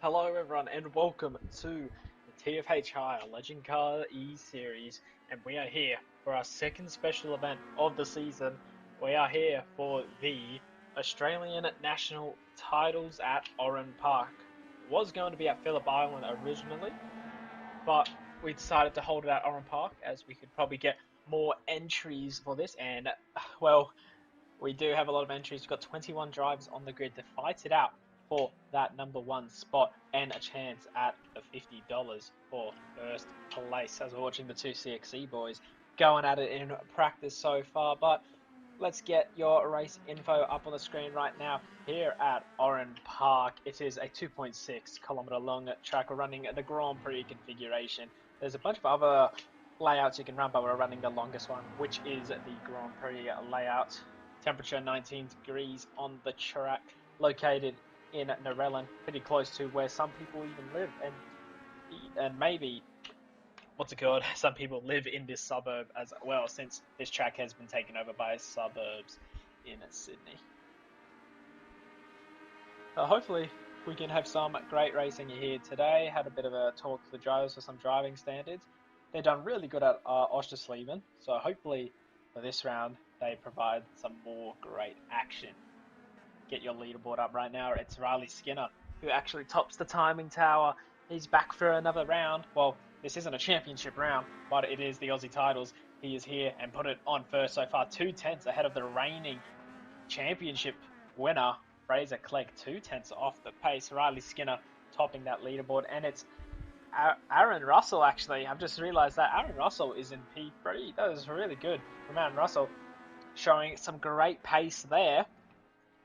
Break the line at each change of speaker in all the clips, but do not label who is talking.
Hello everyone and welcome to the TFH Hire Legend Car E-Series, and we are here for our second special event of the season. We are here for the Australian National Titles at Oran Park. It was going to be at Phillip Island originally, but we decided to hold it at Oran Park as we could probably get more entries for this, and well, we do have a lot of entries. We've got 21 drivers on the grid to fight it out for that number one spot and a chance at the $50 for first place. As we're watching the two CXC boys going at it in practice so far, but let's get your race info up on the screen right now here at Oran Park. It is a 2.6 kilometer long track. We're running the Grand Prix configuration. There's a bunch of other layouts you can run, but we're running the longest one, which is the Grand Prix layout. Temperature 19 degrees on the track, located in Narellan, pretty close to where some people even live, and maybe what's it called? Some people live in this suburb as well, since this track has been taken over by suburbs in Sydney. Hopefully we can have some great racing here today. Had a bit of a talk to the drivers for some driving standards. They've done really good at Oschersleben, so hopefully for this round they provide some more great action. Get your leaderboard up right now. It's Riley Skinner who actually tops the timing tower. He's back for another round. Well, this isn't a championship round, but it is the Aussie titles. He is here and put it on first so far, 2/10 ahead of the reigning championship winner, Fraser Clegg, 2/10 off the pace. Riley Skinner topping that leaderboard, and it's Aaron Russell, actually. I've just realised that Aaron Russell is in P3. That is really good from Aaron Russell, showing some great pace there.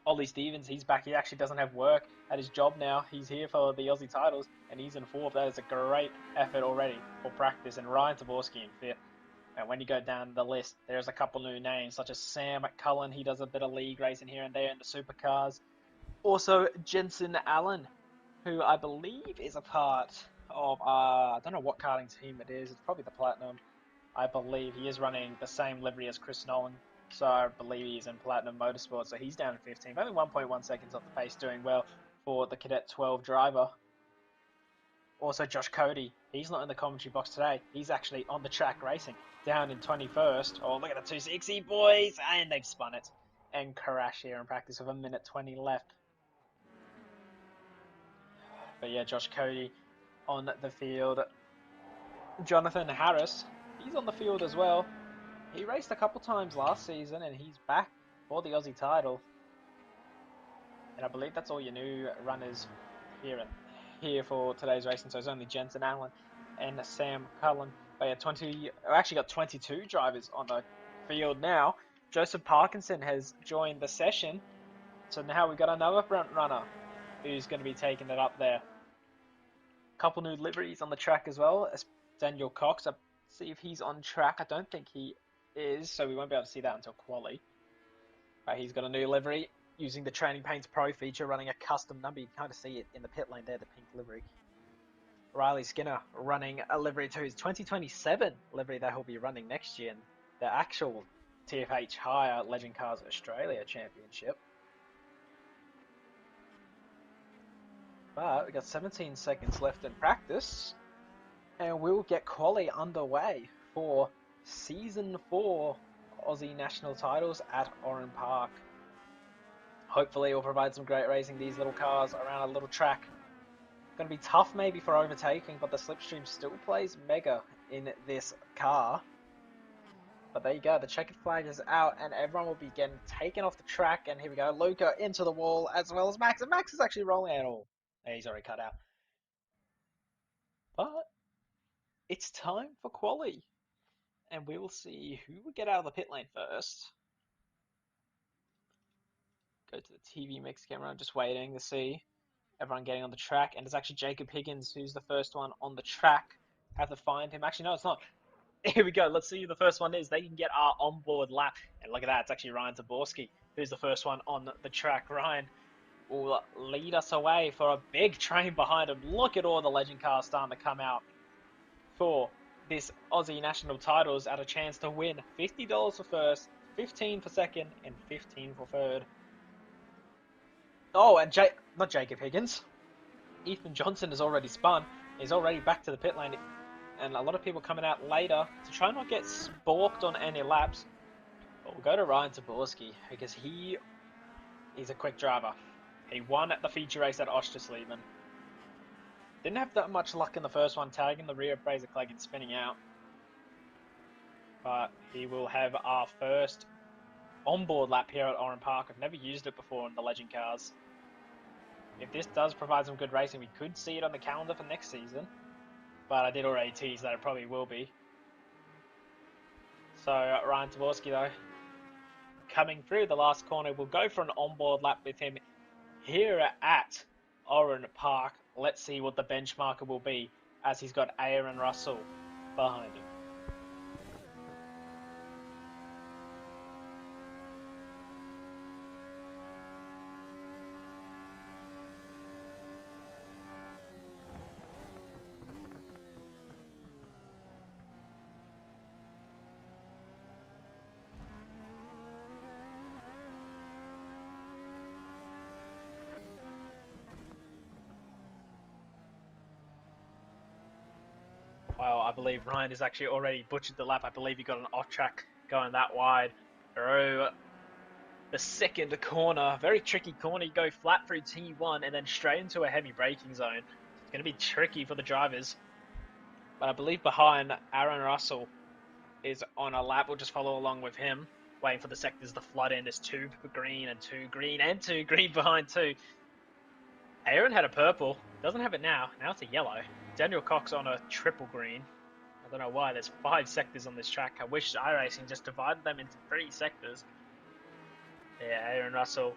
Ollie Stevens, he's back. He actually doesn't have work at his job now. He's here for the Aussie titles, and he's in fourth. That is a great effort already for practice. And Ryan Taborski in fifth. And when you go down the list, there's a couple new names, such as Sam Cullen. He does a bit of league racing here and there in the supercars. Also, Jensen Allen, who I believe is a part of, I don't know what karting team it is. It's probably the Platinum. I believe he is running the same livery as Chris Nolan. So I believe he's in Platinum Motorsport. So he's down in 15th. Only 1.1 seconds off the pace, doing well for the Cadet 12 driver. Also, Josh Cody. He's not in the commentary box today. He's actually on the track racing, down in 21st. Oh, look at the 260 boys. And they've spun it and crashed here in practice with 1:20 left. But yeah, Josh Cody on the field. Jonathan Harris, he's on the field as well. He raced a couple times last season, and he's back for the Aussie title. And I believe that's all your new runners here for today's racing. So it's only Jensen Allen and Sam Cullen. But yeah, actually got 22 drivers on the field now. Joseph Parkinson has joined the session. So now we've got another front runner who's going to be taking it up there. Couple new liveries on the track as well. Daniel Cox. I'll see if he's on track. I don't think he is, so we won't be able to see that until quali. But he's got a new livery using the Training Paints Pro feature, running a custom number. You can kind of see it in the pit lane there, the pink livery. Riley Skinner running a livery to his 2027 livery that he'll be running next year in the actual TFH Hire Legend Cars Australia Championship. But we've got 17 seconds left in practice, and we'll get quali underway for Season 4 Aussie National Titles at Oran Park. Hopefully it'll provide some great racing, these little cars around a little track. Going to be tough maybe for overtaking, but the slipstream still plays mega in this car. But there you go, the checkered flag is out, and everyone will be getting taken off the track. And here we go, Luca into the wall, as well as Max. And Max is actually rolling out all. He's already cut out. But it's time for quali, and we will see who will get out of the pit lane first. Go to the TV mix camera. I'm just waiting to see everyone getting on the track, and it's actually Jacob Higgins who's the first one on the track. Have to find him. Actually, no, it's not. Here we go. Let's see who the first one is. They can get our onboard lap, and look at that. It's actually Ryan Taborski who's the first one on the track. Ryan will lead us away for a big train behind him. Look at all the legend cars starting to come out for this Aussie National Titles at a chance to win $50 for first, 15 for second, and 15 for third. Oh, and not Jacob Higgins. Ethan Johnson has already spun. He's already back to the pit lane, and a lot of people coming out later to try not get balked on any laps. But we'll go to Ryan Taborski because he's a quick driver. He won at the feature race at Oschersleben. Didn't have that much luck in the first one, tagging the rear of Fraser Clegg and spinning out. But he will have our first onboard lap here at Oran Park. I've never used it before in the Legend cars. If this does provide some good racing, we could see it on the calendar for next season. But I did already tease that it probably will be. So Ryan Taborski, though, coming through the last corner, we'll go for an onboard lap with him here at Oran Park. Let's see what the benchmarker will be, as he's got Aaron Russell behind him. Well, I believe Ryan has actually already butchered the lap. I believe he got an off track going that wide through the second corner. Very tricky corner. You go flat through T1 and then straight into a heavy braking zone. It's going to be tricky for the drivers. But I believe behind Aaron Russell is on a lap. We'll just follow along with him, waiting for the sectors to flood in. There's two green and two green and two green behind two. Aaron had a purple. Doesn't have it now. Now it's a yellow. Daniel Cox on a triple green. I don't know why. There's 5 sectors on this track. I wish iRacing just divided them into 3 sectors. Yeah, Aaron Russell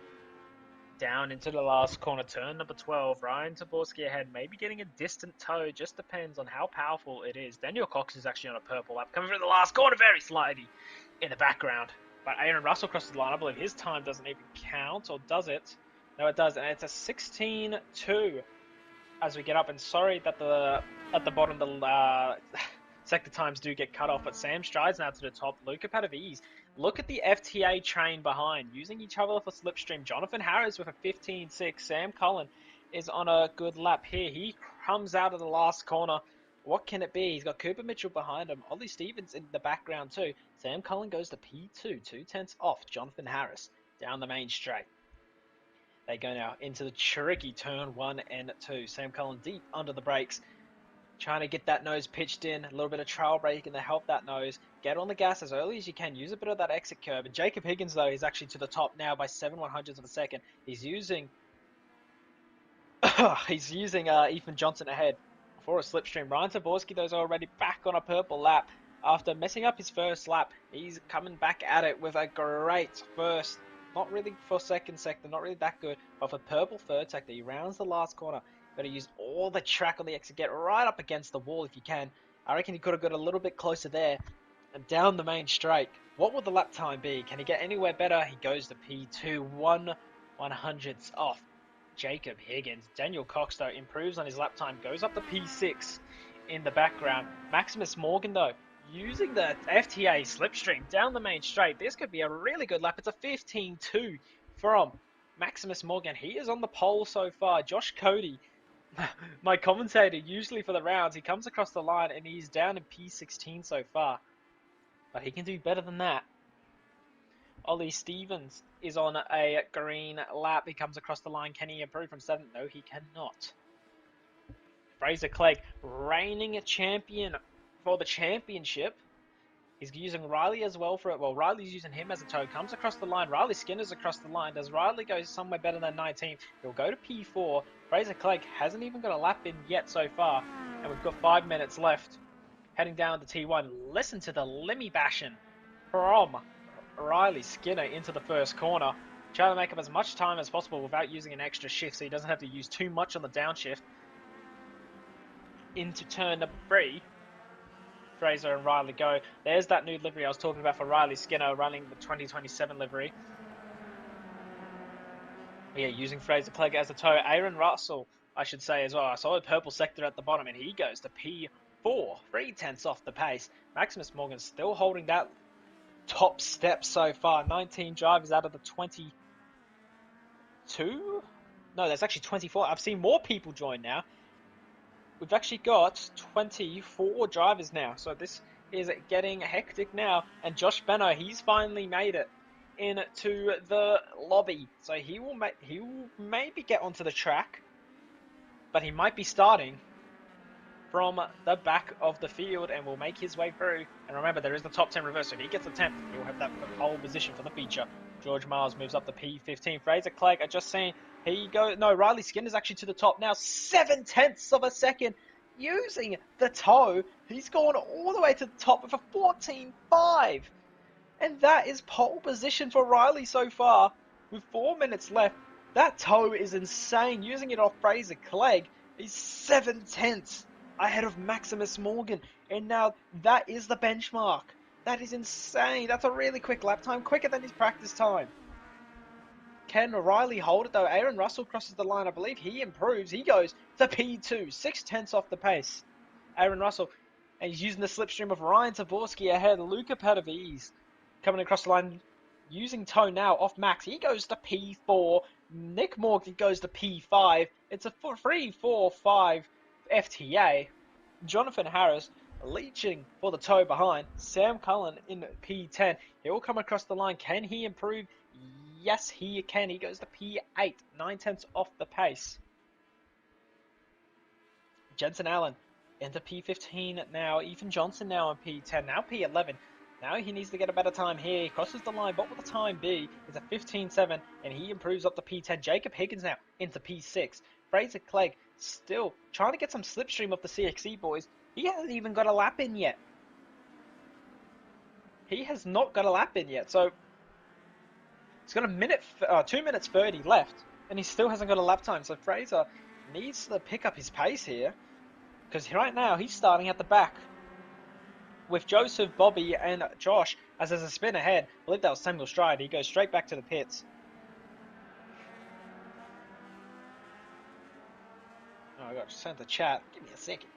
down into the last corner, turn number 12. Ryan Taborski ahead, maybe getting a distant toe. Just depends on how powerful it is. Daniel Cox is actually on a purple lap. Coming through the last corner, very slightly in the background. But Aaron Russell crosses the line. I believe his time doesn't even count, or does it? No, it does, and it's a 16-2 as we get up. And sorry that at the bottom the sector times do get cut off, but Sam strides now to the top. Luca Padavese. Look at the FTA train behind, using each other for slipstream. Jonathan Harris with a 15-6. Sam Cullen is on a good lap here. He comes out of the last corner. What can it be? He's got Cooper Mitchell behind him. Ollie Stevens in the background too. Sam Cullen goes to P2, 2/10 off Jonathan Harris down the main straight. They go now into the tricky turn 1 and 2. Sam Cullen deep under the brakes, trying to get that nose pitched in. A little bit of trail braking to help that nose. Get on the gas as early as you can. Use a bit of that exit curb. And Jacob Higgins, though, is actually to the top now by 7/100ths of a second. He's using Ethan Johnson ahead for a slipstream. Ryan Taborski, though, is already back on a purple lap. After messing up his first lap, he's coming back at it with a great first. Not really for second sector, not really that good, but for purple third sector, he rounds the last corner. Got to use all the track on the exit, get right up against the wall if you can. I reckon he could have got a little bit closer there and down the main straight. What would the lap time be? Can he get anywhere better? He goes to P2, 1/100ths off Jacob Higgins. Daniel Cox, though, improves on his lap time, goes up to P6 in the background. Maximus Morgan, though, using the FTA slipstream down the main straight. This could be a really good lap. It's a 15-2 from Maximus Morgan. He is on the pole so far. Josh Cody, my commentator, usually for the rounds, he comes across the line and he's down in P16 so far. But he can do better than that. Ollie Stevens is on a green lap. He comes across the line. Can he improve from 7th? No, he cannot. Fraser Clegg, reigning a champion for the championship. He's using Riley as well for it. Well, Riley's using him as a tow. Comes across the line. Riley Skinner's across the line. Does Riley go somewhere better than 19th? He'll go to P4. Fraser Clegg hasn't even got a lap in yet so far. And we've got 5 minutes left. Heading down to T1. Listen to the Lemmy bashing from Riley Skinner into the first corner. Trying to make up as much time as possible without using an extra shift, so he doesn't have to use too much on the downshift. Into turn number 3. Fraser and Riley go. There's that new livery I was talking about for Riley Skinner, running the 2027 livery. Yeah, using Fraser Clegg as a tow. Aaron Russell, I should say as well. I saw a purple sector at the bottom, and he goes to P4, 3/10 off the pace. Maximus Morgan still holding that top step so far. 19 drivers out of the 22 No, there's actually 24. I've seen more people join now. We've actually got 24 drivers now. So this is getting hectic now. And Josh Benno, he's finally made it into the lobby. So he will maybe get onto the track, but he might be starting from the back of the field and will make his way through. And remember, there is the top 10 reverse. So if he gets a 10th, he'll have that pole position for the feature. George Miles moves up the P15. Fraser Clegg, I just seen, he go. No, Riley Skinner's actually to the top now. 7/10 of a second using the toe. He's gone all the way to the top with a 14.5. And that is pole position for Riley so far. With 4 minutes left, that toe is insane. Using it off Fraser Clegg, he's 7/10 ahead of Maximus Morgan. And now that is the benchmark. That is insane. That's a really quick lap time, quicker than his practice time. Can Riley hold it though? Aaron Russell crosses the line. I believe he improves. He goes to P2, 6/10 off the pace. Aaron Russell, and he's using the slipstream of Ryan Taborski ahead. Luca Padavis coming across the line using toe now off Max. He goes to P4. Nick Morgan goes to P5. It's a 3-4-5 FTA. Jonathan Harris leeching for the toe behind. Sam Cullen in P10. He'll come across the line. Can he improve? Yes, he can. He goes to P8. 9/10 off the pace. Jensen Allen into P15 now. Ethan Johnson now on P10. Now P11. Now he needs to get a better time here. He crosses the line. What will the time be? It's a 15.7, and he improves up to P10. Jacob Higgins now into P6. Fraser Clegg still trying to get some slipstream of the CXC boys. He hasn't even got a lap in yet. He has not got a lap in yet. So he's got 2 minutes 30 left, and he still hasn't got a lap time. So Fraser needs to pick up his pace here, because right now he's starting at the back with Joseph, Bobby, and Josh as there's a spin ahead. I believe that was Samuel Stride. He goes straight back to the pits. Oh, I got sent the chat. Give me a second.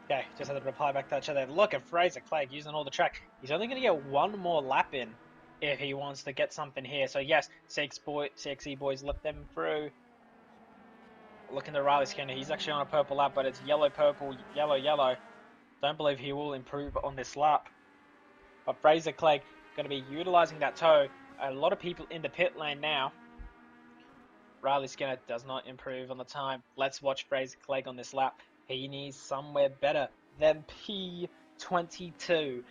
Okay, just had to reply back to that chat there. Look at Fraser Clegg using all the track. He's only going to get one more lap in if he wants to get something here. So yes, CXE boys, let them through. Looking at Riley Skinner, he's actually on a purple lap, but it's yellow, purple, yellow, yellow. Don't believe he will improve on this lap. But Fraser Clegg going to be utilising that toe. A lot of people in the pit lane now. Riley Skinner does not improve on the time. Let's watch Fraser Clegg on this lap. He needs somewhere better than P22.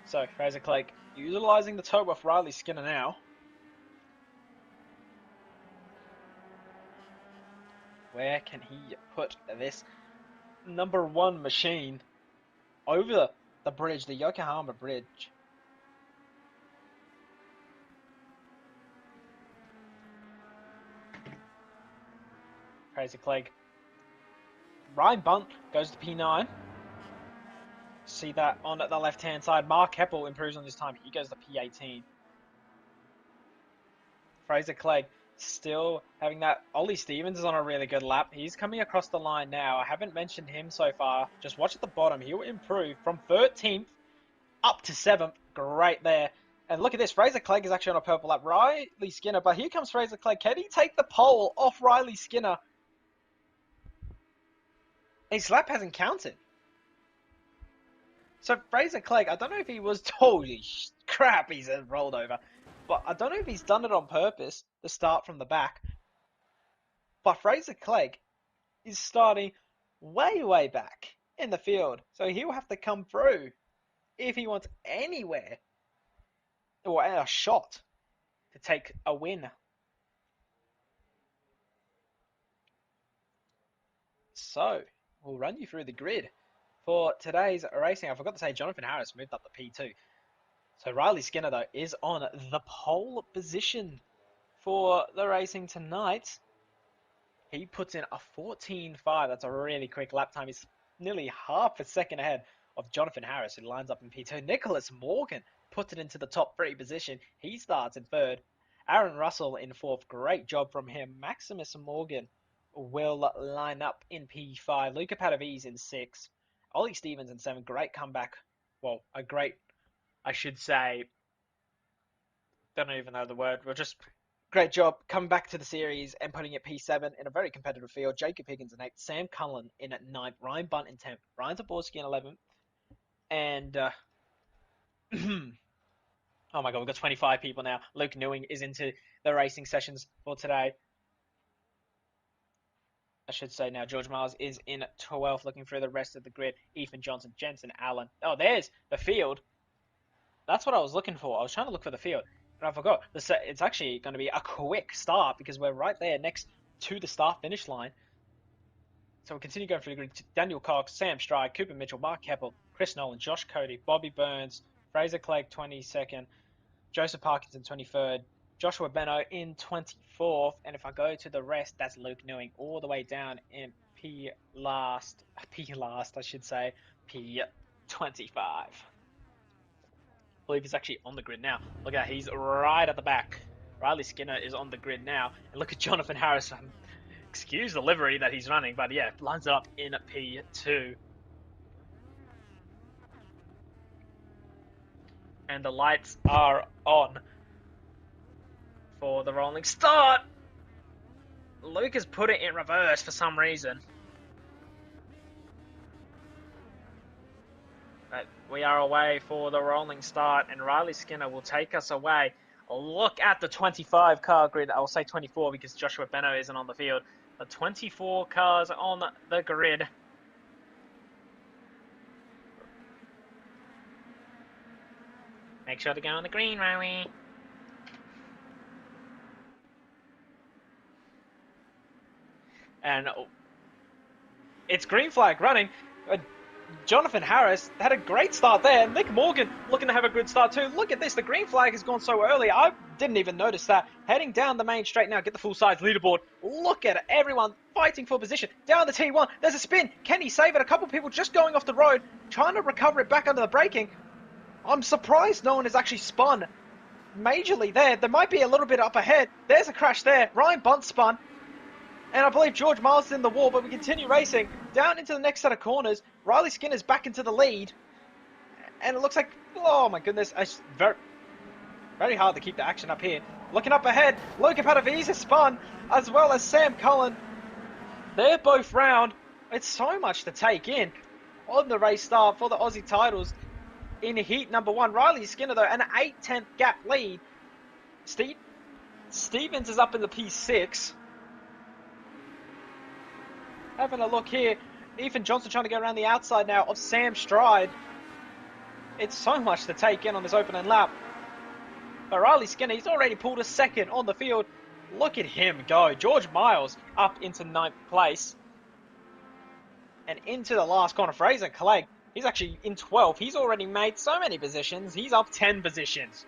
So Fraser Clegg utilising the toe off Riley Skinner now. Where can he put this number one machine over the bridge, the Yokohama Bridge? Fraser Clegg. Ryan Bunt goes to P9. See that on the left-hand side. Mark Heppel improves on this time. He goes to P18. Fraser Clegg still having that. Ollie Stevens is on a really good lap. He's coming across the line now. I haven't mentioned him so far. Just watch at the bottom. He'll improve from 13th up to 7th. Great there. And look at this. Fraser Clegg is actually on a purple lap. Riley Skinner. But here comes Fraser Clegg. Can he take the pole off Riley Skinner? His lap hasn't counted. So Fraser Clegg, I don't know if he was holy crap, he's rolled over. But I don't know if he's done it on purpose to start from the back. But Fraser Clegg is starting way, way back in the field. So he'll have to come through if he wants anywhere or a shot to take a win. So we'll run you through the grid for today's racing. I forgot to say Jonathan Harris moved up the P2. So Riley Skinner, though, is on the pole position for the racing tonight. He puts in a 14.5. That's a really quick lap time. He's nearly half a second ahead of Jonathan Harris, who lines up in P2. Nicholas Morgan puts it into the top three position. He starts in third. Aaron Russell in fourth. Great job from him. Maximus Morgan will line up in P5. Luca Padavi's in sixth. Ollie Stevens in seventh. Great comeback. Well, a great, I should say, don't even know the word. We're just great job coming back to the series and putting it P7 in a very competitive field. Jacob Higgins in 8th, Sam Cullen in at 9th, Ryan Bunt in 10th, Ryan Zaborski in 11th, and oh my god, we've got 25 people now. Luke Newing is into the racing sessions for today. I should say now George Miles is in 12th, looking through the rest of the grid. Ethan Johnson, Jensen Allen. Oh, there's the field. That's what I was looking for. I was trying to look for the field, but I forgot. It's actually going to be a quick start because we're right there next to the start-finish line. So we'll continue going through the grid. Daniel Cox, Sam Stride, Cooper Mitchell, Mark Keppel, Chris Nolan, Josh Cody, Bobby Burns, Fraser Clegg 22nd, Joseph Parkinson 23rd, Joshua Benno in 24th. And if I go to the rest, that's Luke Newing all the way down in P last, I should say, P25. I believe he's actually on the grid now. Look at that, he's right at the back. Riley Skinner is on the grid now. And look at Jonathan Harris. Excuse the livery that he's running, but yeah, lines it up in P2. And the lights are on for the rolling start. Luke has put it in reverse for some reason. But we are away for the rolling start, and Riley Skinner will take us away. Look at the 25 car grid. I'll say 24 because Joshua Benno isn't on the field. The 24 cars on the grid. Make sure to go on the green, Riley. And it's green flag running. Jonathan Harris had a great start there. Nick Morgan looking to have a good start too. Look at this. The green flag has gone so early. I didn't even notice that. Heading down the main straight now. Get the full size leaderboard. Look at it. Everyone fighting for position. Down the T1. There's a spin. Can he save it? A couple people just going off the road. Trying to recover it back under the braking. I'm surprised no one has actually spun majorly there. There might be a little bit up ahead. There's a crash there. Ryan Bunt spun. And I believe George Miles is in the wall, but we continue racing down into the next set of corners. Riley Skinner's back into the lead. And it looks like, oh my goodness, it's very, very hard to keep the action up here. Looking up ahead, Luca Padavi's spun, as well as Sam Cullen. They're both round. It's so much to take in on the race start for the Aussie titles in heat number 1. Riley Skinner, though, an 8/10 gap lead. Stevens is up in the P6. Having a look here, Ethan Johnson trying to go around the outside now of Sam Stride. It's so much to take in on this opening lap. But Riley Skinner, he's already pulled a second on the field. Look at him go. George Miles up into 9th place. And into the last corner, Fraser Clegg, he's actually in 12th. He's already made so many positions. He's up 10 positions.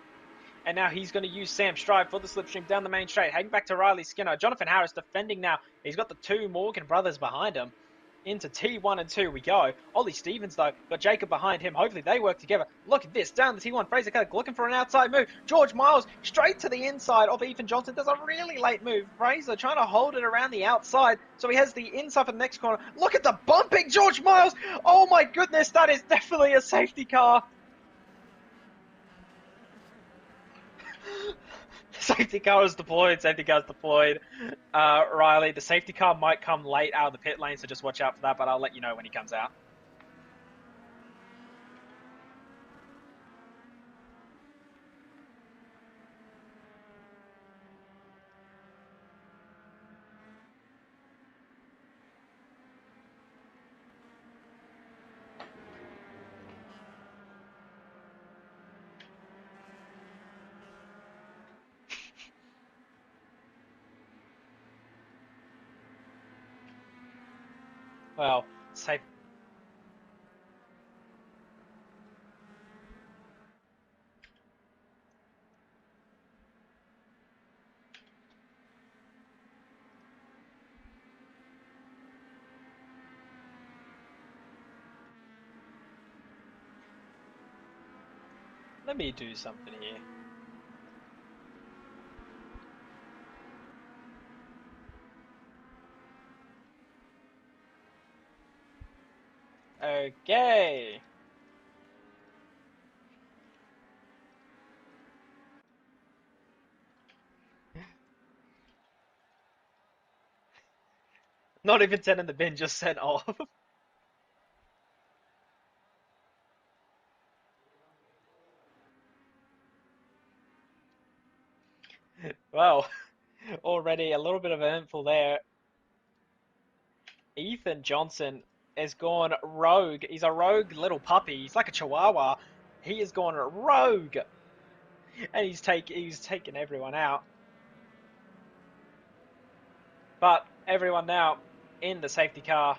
And now he's going to use Sam Stride for the slipstream down the main straight. Heading back to Riley Skinner. Jonathan Harris defending now. He's got the two Morgan brothers behind him. Into T1 and 2 we go. Ollie Stevens, though, got Jacob behind him. Hopefully they work together. Look at this. Down the T1. Fraser Clegg looking for an outside move. George Miles straight to the inside of Ethan Johnson. Does a really late move. Fraser trying to hold it around the outside. So he has the inside for the next corner. Look at the bumping. George Miles. Oh my goodness. That is definitely a safety car. Safety car is deployed. Safety car is deployed. Riley, the safety car might come late out of the pit lane, so just watch out for that, but I'll let you know when he comes out. Well, safe. Let me do something here. Okay. Not even 10 in the bin, just sent off. Well, already a little bit of an info there. Ethan Johnson has gone rogue. He's a rogue little puppy. He's like a chihuahua. He has gone rogue, and he's taken everyone out. But everyone now in the safety car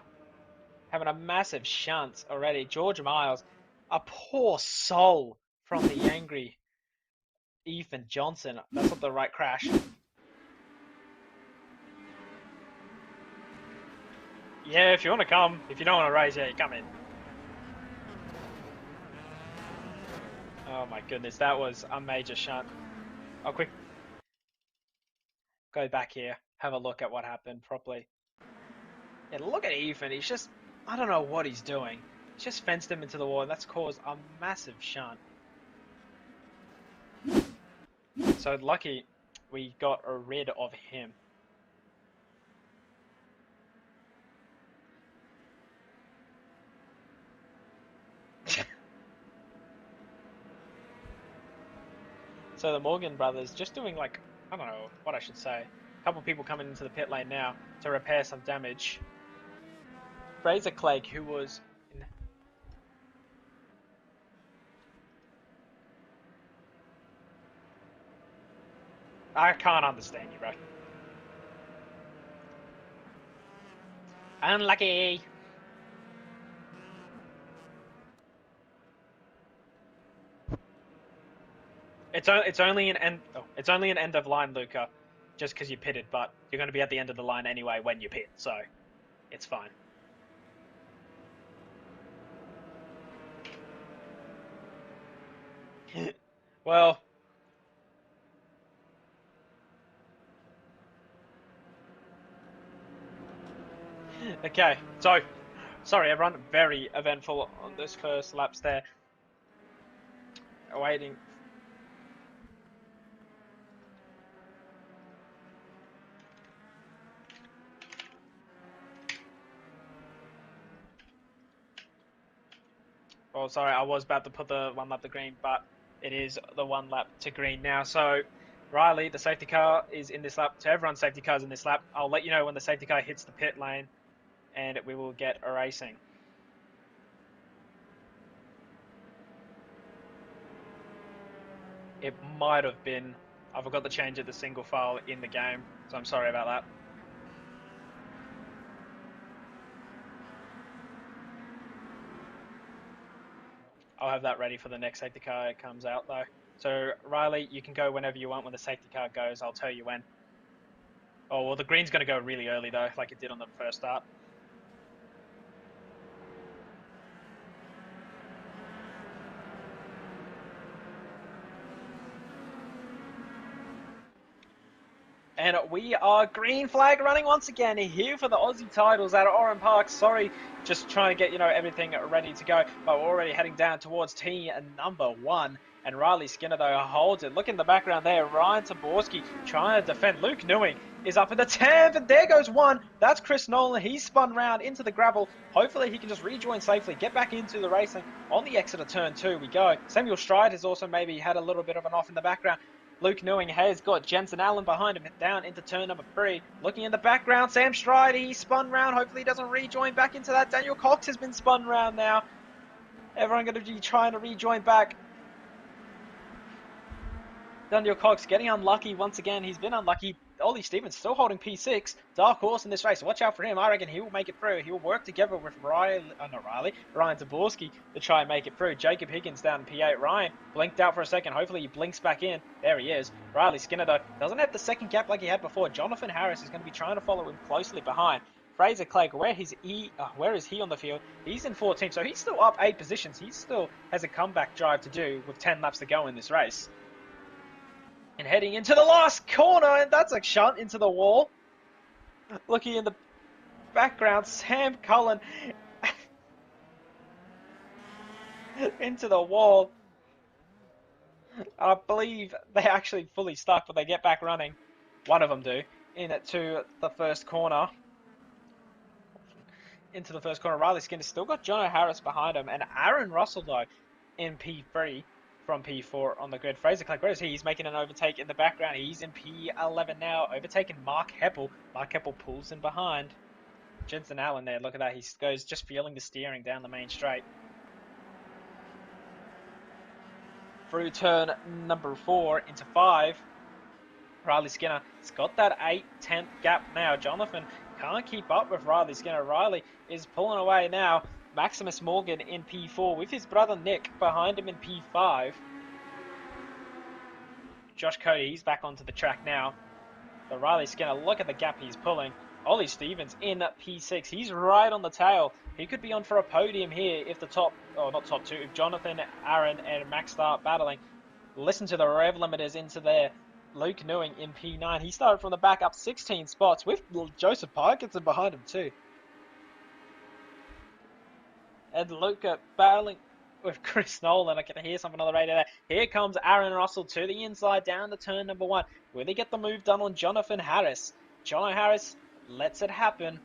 having a massive shunt already. George Miles, a poor soul from the angry Ethan Johnson. That's not the right crash. Yeah, if you want to come. If you don't want to race, yeah, you come in. Oh my goodness, that was a major shunt. I'll quick go back here, have a look at what happened properly. Yeah, look at Ethan. He's just, I don't know what he's doing. He's just fenced him into the wall, and that's caused a massive shunt. So lucky we got rid of him. So the Morgan brothers just doing like, I don't know what I should say. A couple of people coming into the pit lane now to repair some damage. Fraser Clegg, who was in... I can't understand you, bro. Unlucky. It's only an end. Oh, it's only an end of line, Luca, just because you pitted. But you're going to be at the end of the line anyway when you pit, so it's fine. Well, okay. So, sorry everyone. Very eventful on this first laps there. Waiting. Oh, sorry. I was about to put the one lap to green, but it is the one lap to green now. So, Riley, the safety car is in this lap. To everyone's safety cars in this lap. I'll let you know when the safety car hits the pit lane, and we will get a racing. It might have been. I forgot to change it to single file in the game, so I'm sorry about that. I'll have that ready for the next safety car it comes out though. So Riley, you can go whenever you want when the safety car goes. I'll tell you when. Oh well, the green's going to go really early though, like it did on the first start. And we are green flag running once again here for the Aussie titles at Oran Park. Sorry, just trying to get, everything ready to go. But we're already heading down towards tee number 1. And Riley Skinner, though, holds it. Look in the background there. Ryan Taborski trying to defend. Luke Newing is up in the 10th. And there goes one. That's Chris Nolan. He's spun round into the gravel. Hopefully he can just rejoin safely, get back into the racing. On the exit of turn 2 we go. Samuel Stride has also maybe had a little bit of an off in the background. Luke Newing has got Jensen Allen behind him down into turn number 3. Looking in the background, Sam Stride, he spun round. Hopefully he doesn't rejoin back into that. Daniel Cox has been spun round now. Everyone going to be trying to rejoin back. Daniel Cox getting unlucky once again. He's been unlucky. Ollie Stevens still holding P6. Dark horse in this race. Watch out for him. I reckon he will make it through. He will work together with Ryan Zaborski to try and make it through. Jacob Higgins down in P8. Ryan blinked out for a second. Hopefully he blinks back in. There he is. Riley Skinner, though, doesn't have the second gap like he had before. Jonathan Harris is going to be trying to follow him closely behind. Fraser Clegg, where is he on the field? He's in 14th, so he's still up 8 positions. He still has a comeback drive to do with 10 laps to go in this race. And heading into the last corner, and that's a shunt into the wall. Looking in the background, Sam Cullen into the wall. I believe they actually fully stuck, but they get back running. One of them do. Into the first corner. Riley Skinner still got Jono Harris behind him, and Aaron Russell, though, in P3 from P4 on the grid. Fraser Clegg, where is he? He's making an overtake in the background. He's in P11 now, overtaking Mark Heppel. Mark Heppel pulls in behind. Jensen Allen there, look at that. He goes just feeling the steering down the main straight. Through turn number 4 into 5. Riley Skinner, it's got that 8-10th gap now. Jonathan can't keep up with Riley Skinner. Riley is pulling away now. Maximus Morgan in P4 with his brother Nick behind him in P5. Josh Cody, he's back onto the track now. But Riley Skinner, look at the gap he's pulling. Ollie Stevens in P6. He's right on the tail. He could be on for a podium here if the if Jonathan, Aaron, and Max start battling. Listen to the rev limiters into there. Luke Newing in P9. He started from the back up 16 spots with Joseph Parkinson behind him too. And Luke battling with Chris Nolan. I can hear something on the radio there. Here comes Aaron Russell to the inside down to turn number 1. Will they get the move done on Jonathan Harris? Jono Harris lets it happen.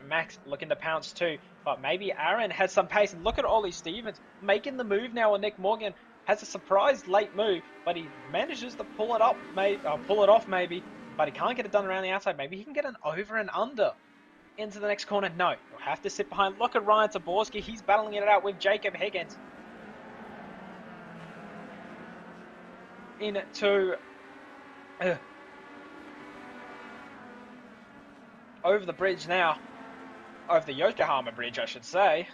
Max looking to pounce too, but maybe Aaron has some pace. And look at Ollie Stevens making the move now on Nick Morgan. Has a surprise late move, but he manages to pull it off maybe, but he can't get it done around the outside. Maybe he can get an over and under into the next corner. No, he'll have to sit behind. Look at Ryan Taborski. He's battling it out with Jacob Higgins. Into over the bridge now. Over the Yokohama Bridge, I should say.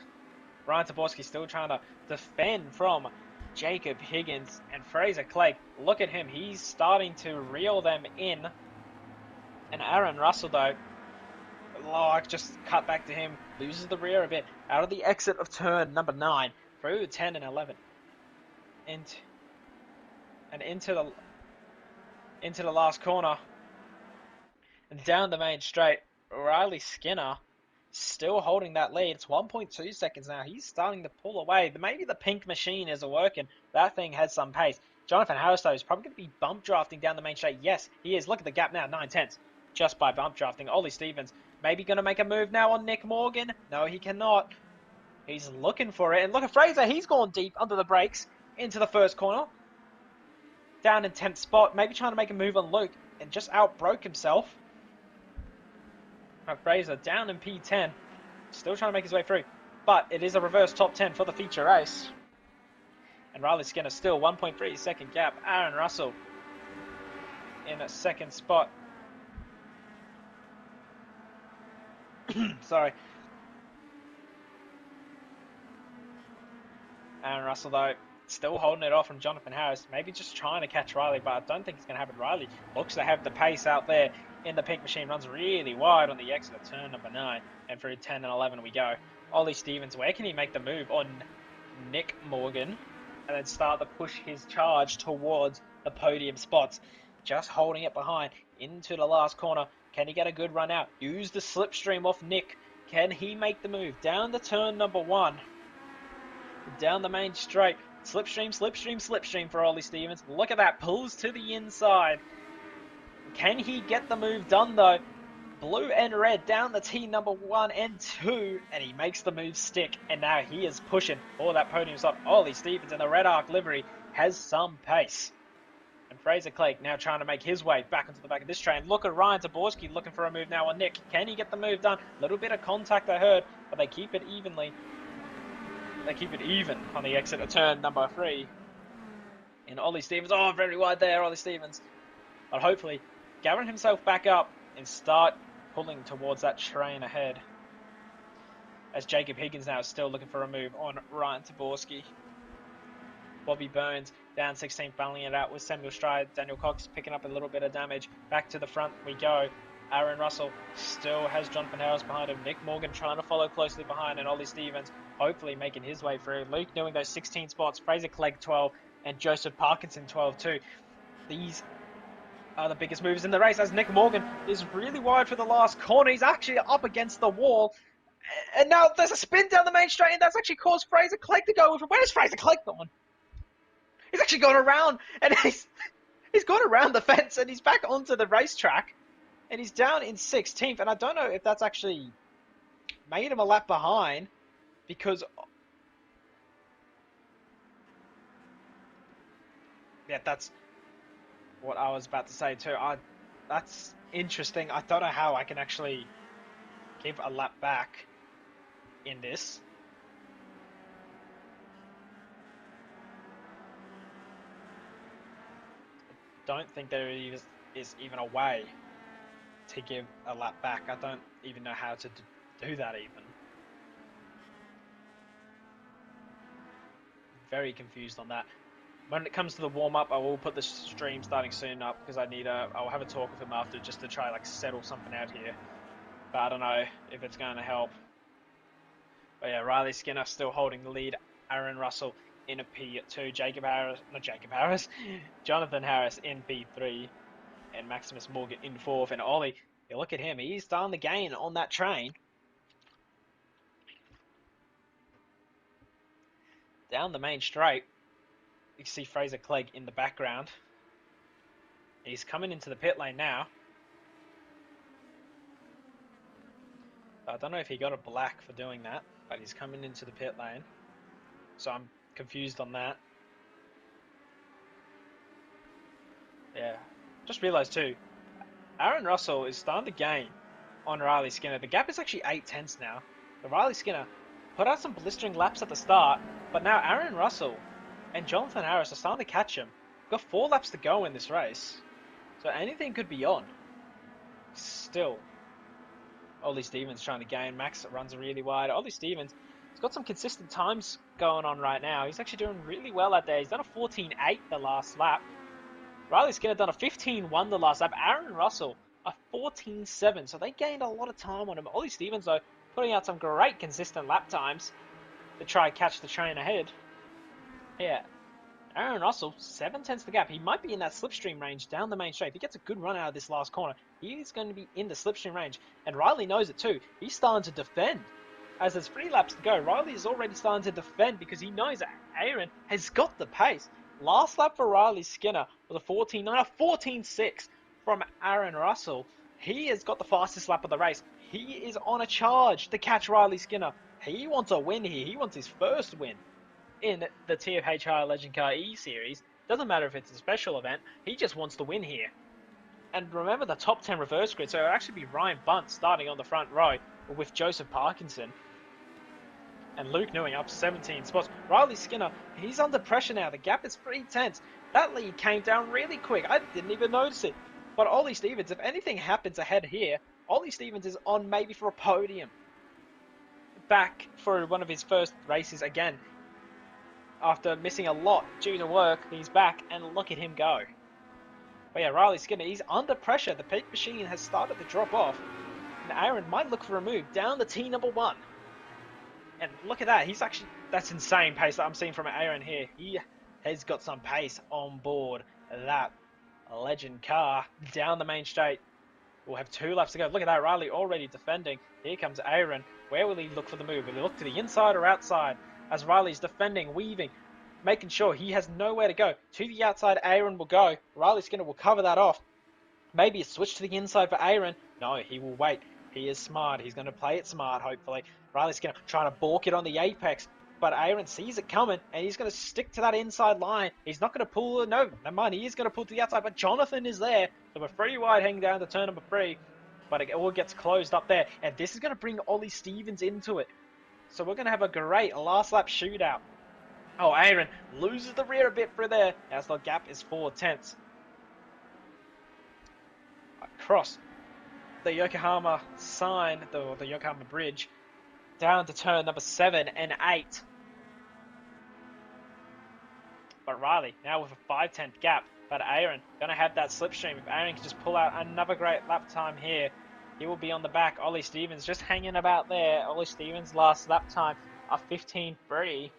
Ryan Taborski still trying to defend from Jacob Higgins and Fraser Clegg. Look at him. He's starting to reel them in. And Aaron Russell, though, just cut back to him. Loses the rear a bit. Out of the exit of turn number 9. Through 10 and 11. Into the last corner. And down the main straight. Riley Skinner still holding that lead. It's 1.2 seconds now. He's starting to pull away. Maybe the pink machine isn't working. That thing has some pace. Jonathan Harris, though, is probably going to be bump drafting down the main straight. Yes, he is. Look at the gap now, 9/10. Just by bump drafting. Ollie Stevens maybe going to make a move now on Nick Morgan. No, he cannot. He's looking for it. And look at Fraser. He's gone deep under the brakes into the first corner. Down in 10th spot. Maybe trying to make a move on Luke and just outbroke himself. Fraser down in P10, still trying to make his way through, but it is a reverse top 10 for the feature race. And Riley Skinner still 1.3 second gap. Aaron Russell in a second spot. Sorry. Aaron Russell, though, still holding it off from Jonathan Harris. Maybe just trying to catch Riley, but I don't think it's going to happen. Riley looks to have the pace out there in the pink machine. Runs really wide on the exit of turn number 9. And through 10 and 11 we go. Ollie Stevens, where can he make the move on Nick Morgan? And then start to push his charge towards the podium spots. Just holding it behind into the last corner. Can he get a good run out? Use the slipstream off Nick. Can he make the move down the turn number 1? Down the main straight. Slipstream, slipstream, slipstream for Ollie Stevens. Look at that. Pulls to the inside. Can he get the move done, though? Blue and red down the T number 1 and 2. And he makes the move stick. And now he is pushing for that podium spot. Ollie Stevens in the red arc livery has some pace. And Fraser Clegg now trying to make his way back into the back of this train. Look at Ryan Taborski looking for a move now on Nick. Can he get the move done? A little bit of contact I heard, but they keep it evenly. They keep it even on the exit of turn number 3. And Ollie Stevens, oh, very wide there, Ollie Stevens. But hopefully, gather himself back up and start pulling towards that train ahead. As Jacob Higgins now is still looking for a move on Ryan Taborski. Bobby Burns down 16th, battling it out with Samuel Stride. Daniel Cox picking up a little bit of damage. Back to the front we go. Aaron Russell still has Jonathan Harris behind him. Nick Morgan trying to follow closely behind, and Ollie Stevens hopefully making his way through. Luke doing those 16 spots, Fraser Clegg 12, and Joseph Parkinson 12 too. These are the biggest movers in the race, as Nick Morgan is really wide for the last corner. He's actually up against the wall. And now there's a spin down the main straight, and that's actually caused Fraser Clegg to go. Where's Fraser Clegg gone? He's actually gone around, and he's gone around the fence, and he's back onto the racetrack, and he's down in 16th. And I don't know if that's actually made him a lap behind, because yeah, that's what I was about to say too. That's interesting. I don't know how I can actually give a lap back in this. Don't think there is even a way to give a lap back. I don't even know how to do that even. Very confused on that. When it comes to the warm-up, I will put the stream starting soon up, because I'll have a talk with him after, just to try like settle something out here. But I don't know if it's going to help. But yeah, Riley Skinner still holding the lead. Aaron Russell in a P2. Jonathan Harris in P3. And Maximus Morgan in 4th. And Ollie, you look at him, he's starting to gain on that train. Down the main straight, you can see Fraser Clegg in the background. He's coming into the pit lane now. I don't know if he got a black for doing that, but he's coming into the pit lane. So I'm confused on that. Yeah. Just realised too, Aaron Russell is starting to gain on Riley Skinner. The gap is actually 8/10 now. The Riley Skinner put out some blistering laps at the start, but now Aaron Russell and Jonathan Harris are starting to catch him. We've got 4 laps to go in this race, so anything could be on. Still, Ollie Stevens trying to gain. Max runs really wide. Ollie Stevens, he's got some consistent times going on right now. He's actually doing really well out there. He's done a 14.8 the last lap. Riley Skinner done a 15.1 the last lap. Aaron Russell a 14.7. So they gained a lot of time on him. Ollie Stevens, though, putting out some great consistent lap times to try and catch the train ahead. Yeah, Aaron Russell, 7/10 the gap. He might be in that slipstream range down the main straight. If he gets a good run out of this last corner, he is going to be in the slipstream range. And Riley knows it too. He's starting to defend. As there's 3 laps to go, Riley is already starting to defend because he knows that Aaron has got the pace. Last lap for Riley Skinner was a 14.9, a 14.6 from Aaron Russell. He has got the fastest lap of the race. He is on a charge to catch Riley Skinner. He wants a win here. He wants his first win in the TFH Higher Legend Car E Series. Doesn't matter if it's a special event, he just wants to win here. And remember the top 10 reverse grid, so it'll actually be Ryan Bunt starting on the front row with Joseph Parkinson. And Luke Newing up 17 spots. Riley Skinner, he's under pressure now. The gap is pretty tense. That lead came down really quick. I didn't even notice it. But Ollie Stevens, if anything happens ahead here, Ollie Stevens is on maybe for a podium. Back for one of his first races again. After missing a lot due to work, he's back, and look at him go. But yeah, Riley Skinner, he's under pressure. The peak machine has started to drop off. And Aaron might look for a move down the T number 1. And look at that. That's insane pace that I'm seeing from Aaron here. He has got some pace on board that legend car down the main straight. We'll have 2 laps to go. Look at that. Riley already defending. Here comes Aaron. Where will he look for the move? Will he look to the inside or outside? As Riley's defending, weaving, making sure he has nowhere to go. To the outside, Aaron will go. Riley Skinner will cover that off. Maybe a switch to the inside for Aaron. No, he will wait. He is smart. He's going to play it smart, hopefully. Riley's going to try to balk it on the apex. But Aaron sees it coming, and he's going to stick to that inside line. He's not going to pull it. No, never mind. He is going to pull to the outside, but Jonathan is there. So we're pretty wide heading down to turn number 3. But it all gets closed up there. And this is going to bring Ollie Stevens into it. So we're going to have a great last lap shootout. Oh, Aaron loses the rear a bit through there, as the gap is 4/10. Across the Yokohama sign, the Yokohama Bridge, down to turn number 7 and 8. But Riley, now with a 5/10 gap, but Aaron going to have that slipstream. If Aaron can just pull out another great lap time here, he will be on the back. Ollie Stevens just hanging about there. Ollie Stevens' last lap time a 15.3.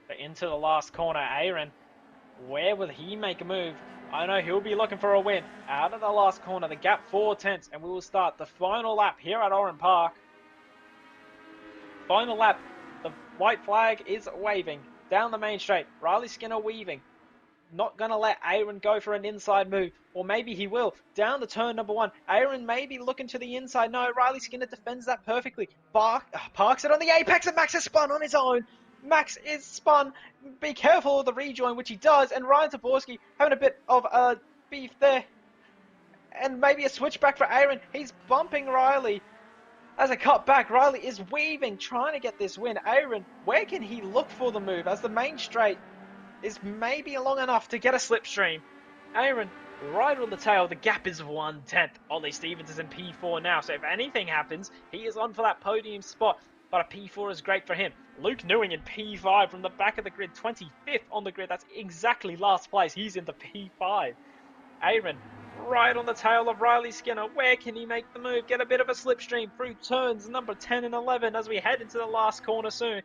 But into the last corner, Aaron, where will he make a move? I know he'll be looking for a win. Out of the last corner, the gap 4/10, and we will start the final lap here at Oran Park. Final lap, the white flag is waving down the main straight. Riley Skinner weaving. Not going to let Aaron go for an inside move. Or maybe he will. Down the turn number 1. Aaron may be looking to the inside. No, Riley Skinner defends that perfectly. Parks it on the apex, and Max has spun on his own. Max is spun. Be careful of the rejoin, which he does. And Ryan Zaborski having a bit of a beef there. And maybe a switchback for Aaron. He's bumping Riley. As a cut back, Riley is weaving, trying to get this win. Aaron, where can he look for the move? As the main straight is maybe long enough to get a slipstream. Aaron, right on the tail. The gap is 1/10. Ollie Stevens is in P4 now, so if anything happens, he is on for that podium spot. But a P4 is great for him. Luke Newing in P5 from the back of the grid, 25th on the grid. That's exactly last place. He's into P5. Aaron, right on the tail of Riley Skinner. Where can he make the move? Get a bit of a slipstream through turns number 10 and 11 as we head into the last corner soon.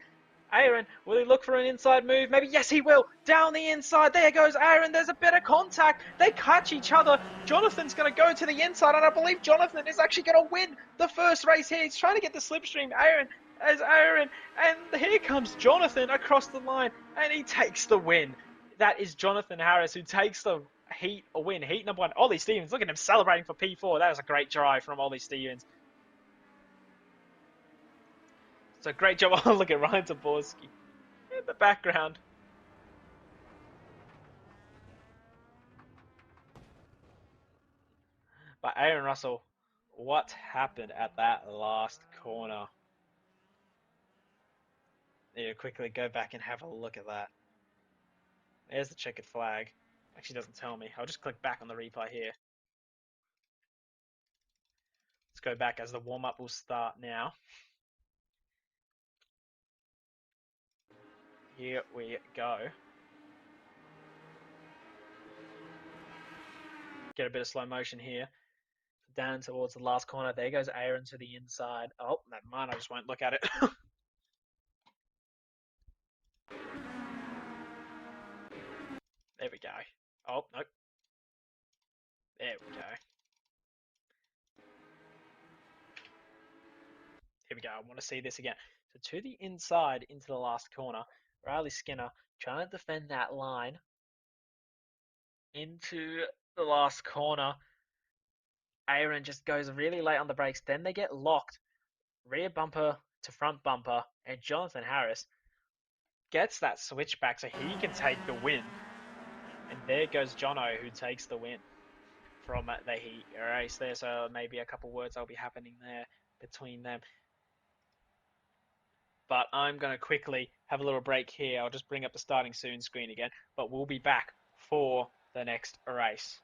Aaron, will he look for an inside move? Maybe, yes he will. Down the inside, there goes Aaron. There's a bit of contact. They catch each other. Jonathan's going to go to the inside, and I believe Jonathan is actually going to win the first race here. He's trying to get the slipstream. Aaron, and here comes Jonathan across the line, and he takes the win. That is Jonathan Harris who takes the win. Heat number 1. Ollie Stevens, look at him celebrating for P4. That was a great drive from Ollie Stevens. So great job. Oh, look at Ryan Zaborski in the background. But Aaron Russell, what happened at that last corner? Yeah, quickly go back and have a look at that. There's the checkered flag. Actually doesn't tell me. I'll just click back on the replay here. Let's go back as the warm-up will start now. Here we go. Get a bit of slow motion here. Down towards the last corner. There goes Aaron to the inside. Oh, never mind. I just won't look at it. There we go. Oh, nope. There we go. Here we go. I want to see this again. So to the inside into the last corner. Riley Skinner trying to defend that line. Into the last corner. Aaron just goes really late on the brakes. Then they get locked. Rear bumper to front bumper. And Jonathan Harris gets that switch back so he can take the win. And there goes Jono who takes the win from the heat race there. So maybe a couple words will be happening there between them. But I'm going to quickly have a little break here. I'll just bring up the starting soon screen again. But we'll be back for the next race.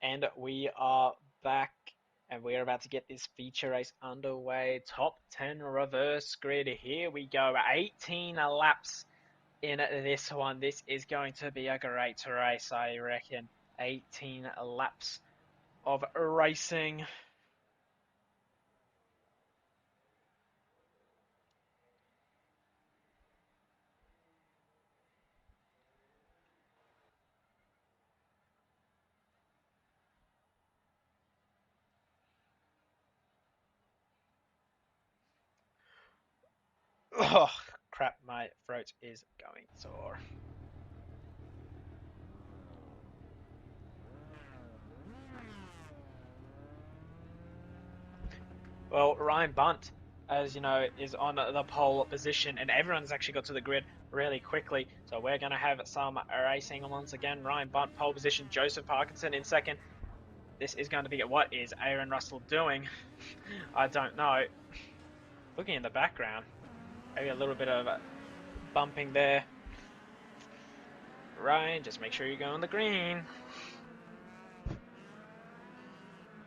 And we are back, and we're about to get this feature race underway. Top 10 reverse grid. Here we go. 18 laps in this one. This is going to be a great race, I reckon. 18 laps of racing. Oh, crap, my throat is going sore. Well, Ryan Bunt, as you know, is on the pole position, and everyone's actually got to the grid really quickly. So we're going to have some racing once again. Ryan Bunt, pole position. Joseph Parkinson in second. This is going to be what is Aaron Russell doing? I don't know. Looking in the background, maybe a little bit of bumping there. Ryan, just make sure you go on the green.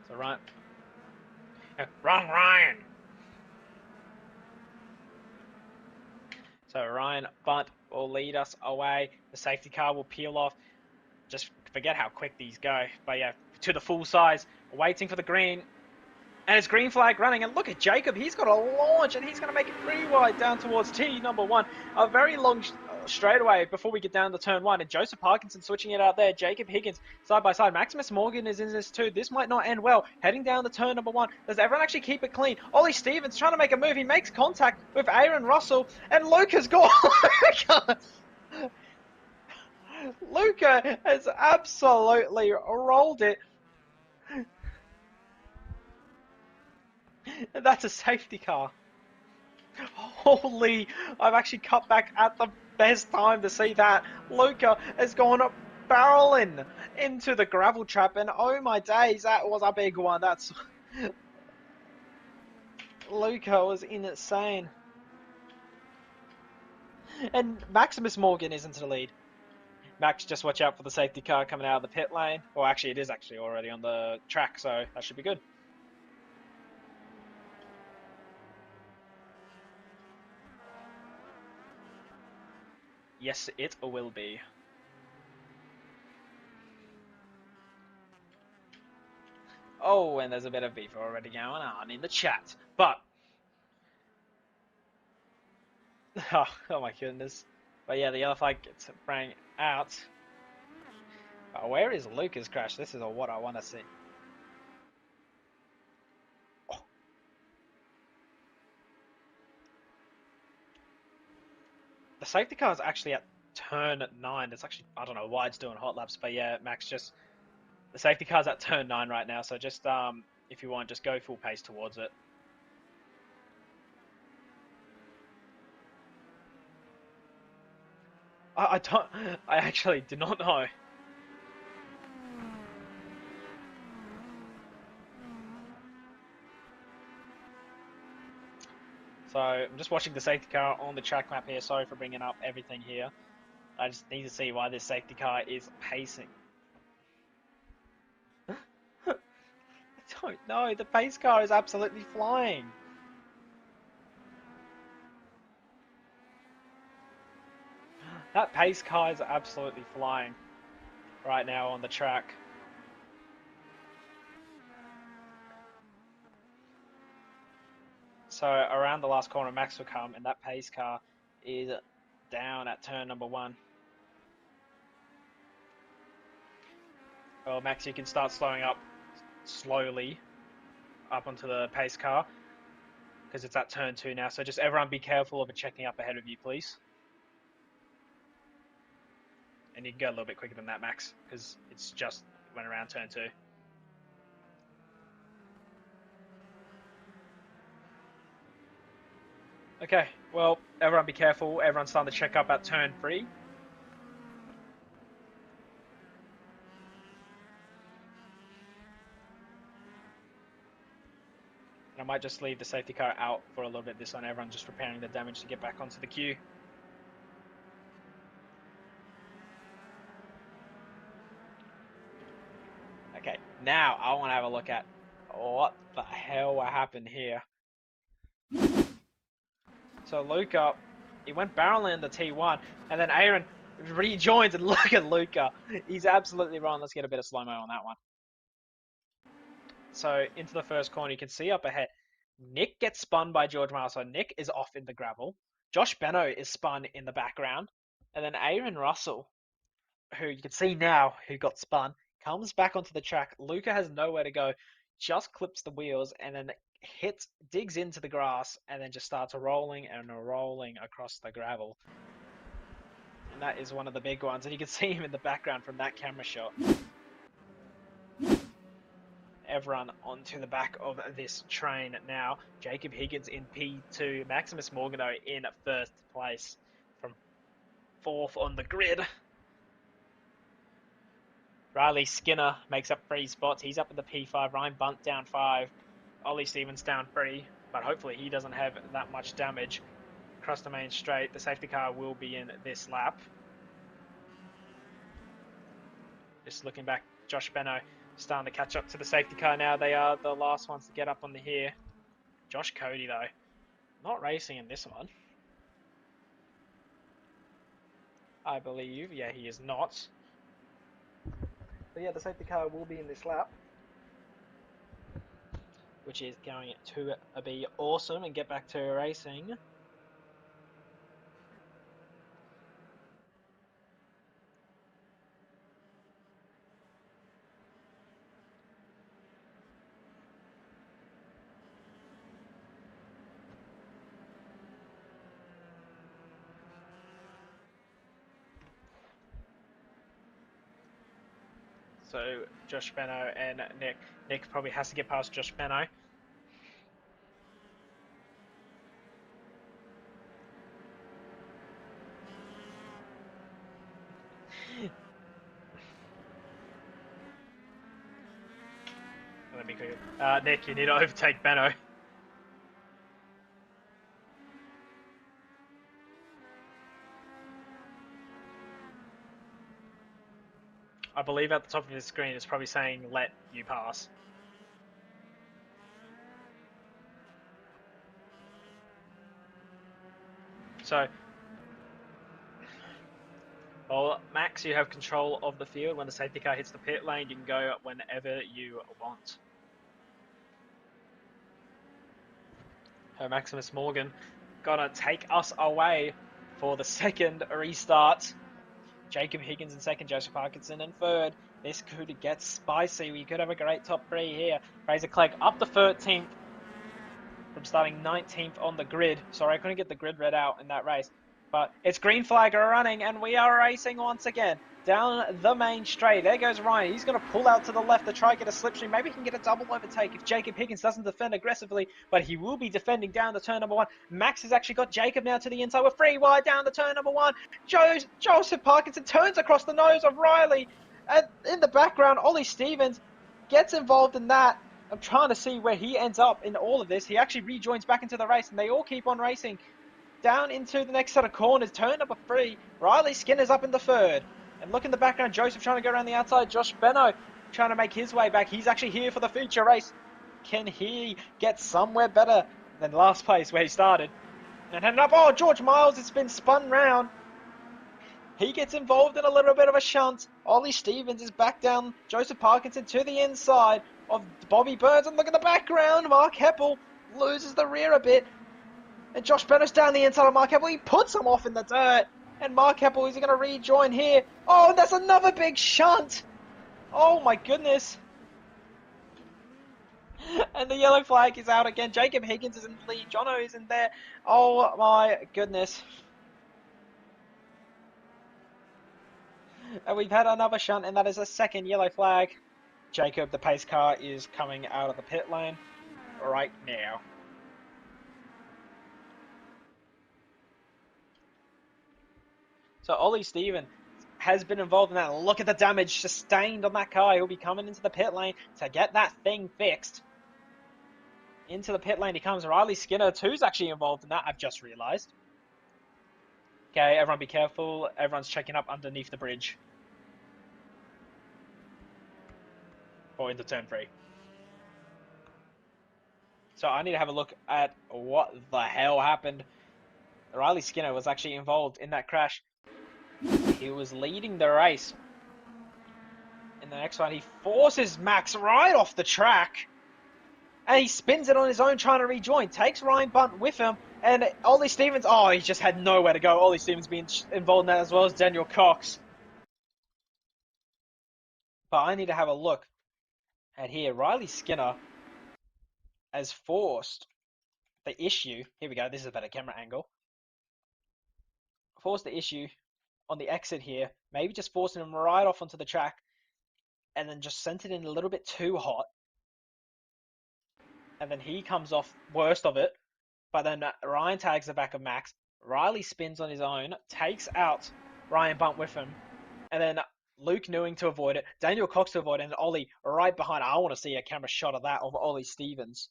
So Ryan, wrong Ryan. So Ryan Bunt will lead us away. The safety car will peel off. Just forget how quick these go. But yeah, to the full size, waiting for the green. And it's green flag running. And look at Jacob. He's got a launch and he's going to make it pretty wide down towards T number one. A very long straightaway before we get down to turn one. And Joseph Parkinson switching it out there. Jacob Higgins side by side. Maximus Morgan is in this too. This might not end well. Heading down to turn number one. Does everyone actually keep it clean? Ollie Stevens trying to make a move. He makes contact with Aaron Russell. And Luca's gone. Luca has absolutely rolled it. That's a safety car. Holy, I've actually cut back at the best time to see that. Luca has gone barreling into the gravel trap, and oh my days, that was a big one. That's Luca was insane. And Maximus Morgan is into the lead. Max, just watch out for the safety car coming out of the pit lane. Well, actually, it is actually already on the track, so that should be good. Yes, it will be. Oh, and there's a bit of beef already going on in the chat. But, oh my goodness. But yeah, the yellow flag gets rang out. But where is Lucas crash? This is what I want to see. Oh. The safety car is actually at turn 9. It's actually, I don't know why it's doing hot laps, but yeah, Max, just the safety car's at turn 9 right now, so just if you want, just go full pace towards it. I don't, I actually do not know. So I'm just watching the safety car on the track map here. Sorry for bringing up everything here. I just need to see why this safety car is pacing. I don't know. The pace car is absolutely flying. That pace car is absolutely flying right now on the track. So around the last corner, Max will come, and that pace car is down at turn number 1. Well, Max, you can start slowing up slowly up onto the pace car because it's at turn 2 now. So just everyone be careful of it checking up ahead of you, please. And you can go a little bit quicker than that, Max, because it's just went around turn 2. Okay, well, everyone be careful. Everyone's starting to check up at turn 3. And I might just leave the safety car out for a little bit this one. Everyone's just repairing the damage to get back onto the queue. Okay, now I want to have a look at what the hell happened here. So Luca, he went barreling into T1, and then Aaron rejoins, and look at Luca. He's absolutely wrong. Let's get a bit of slow-mo on that one. So into the first corner, you can see up ahead, Nick gets spun by George Miles, so Nick is off in the gravel. Josh Benno is spun in the background, and then Aaron Russell, who you can see now, who got spun, comes back onto the track. Luca has nowhere to go, just clips the wheels, and then digs into the grass, and then just starts rolling and rolling across the gravel. And that is one of the big ones, and you can see him in the background from that camera shot. Everyone onto the back of this train now. Jacob Higgins in P2, Maximus Morgano in first place from fourth on the grid. Riley Skinner makes up 3 spots. He's up in the P5. Ryan Bunt down 5. Ollie Stevens down 3. But hopefully he doesn't have that much damage. Across the main straight, the safety car will be in this lap. Just looking back, Josh Benno starting to catch up to the safety car now. They are the last ones to get up on the here. Josh Cody, though, not racing in this one. I believe. Yeah, he is not. But yeah, the safety car will be in this lap, which is going to be awesome and get back to racing. So Josh Benno and Nick. Nick probably has to get past Josh Benno. Let me quickly. Nick, you need to overtake Benno. I believe at the top of the screen it's probably saying let you pass. So, well, Max, you have control of the field. When the safety car hits the pit lane, you can go whenever you want. Maximus Morgan gonna take us away for the second restart. Jacob Higgins in second, Joseph Parkinson in third. This could get spicy. We could have a great top 3 here. Fraser Clegg up to 13th from starting 19th on the grid. Sorry, I couldn't get the grid read out in that race. But it's green flag running, and we are racing once again down the main straight. There goes Ryan. He's going to pull out to the left to try and get a slipstream. Maybe he can get a double overtake if Jacob Higgins doesn't defend aggressively, but he will be defending down the turn number 1. Max has actually got Jacob now to the inside. We're 3 wide down the turn number 1. Joseph Parkinson turns across the nose of Riley. And in the background, Ollie Stevens gets involved in that. I'm trying to see where he ends up in all of this. He actually rejoins back into the race, and they all keep on racing down into the next set of corners. Turn number 3. Riley Skinner's up in the third. And look in the background, Joseph trying to go around the outside. Josh Benno trying to make his way back. He's actually here for the feature race. Can he get somewhere better than last place where he started? And heading up, oh, George Miles has been spun round. He gets involved in a little bit of a shunt. Ollie Stevens is back down. Joseph Parkinson to the inside of Bobby Burns. And look at the background. Mark Heppel loses the rear a bit. And Josh Benno's down the inside of Mark Heppel. He puts him off in the dirt. And Mark Heppel, is he going to rejoin here? Oh, and that's another big shunt. Oh, my goodness. And the yellow flag is out again. Jacob Higgins is in the lead. Jono is in there. Oh, my goodness. And we've had another shunt, and that is a second yellow flag. Jacob, the pace car, is coming out of the pit lane right now. So Ollie Stevens has been involved in that. Look at the damage sustained on that car. He'll be coming into the pit lane to get that thing fixed. Into the pit lane he comes. Riley Skinner, too's actually involved in that, I've just realised. Okay, everyone be careful. Everyone's checking up underneath the bridge. or into turn 3. So I need to have a look at what the hell happened. Riley Skinner was actually involved in that crash. He was leading the race. In the next one, he forces Max right off the track. And he spins it on his own trying to rejoin. Takes Ryan Bunt with him. And Ollie Stevens, oh, he just had nowhere to go. Ollie Stevens being involved in that as well as Daniel Cox. But I need to have a look at here. Riley Skinner has forced the issue. Here we go. This is a better camera angle. Forced the issue on the exit here. Maybe just forcing him right off onto the track. And then just sent it in a little bit too hot. And then he comes off worst of it. But then Ryan tags the back of Max. Riley spins on his own, takes out Ryan Bunt with him. And then Luke Newing to avoid it, Daniel Cox to avoid it, and Ollie right behind. I want to see a camera shot of that, of Ollie Stevens.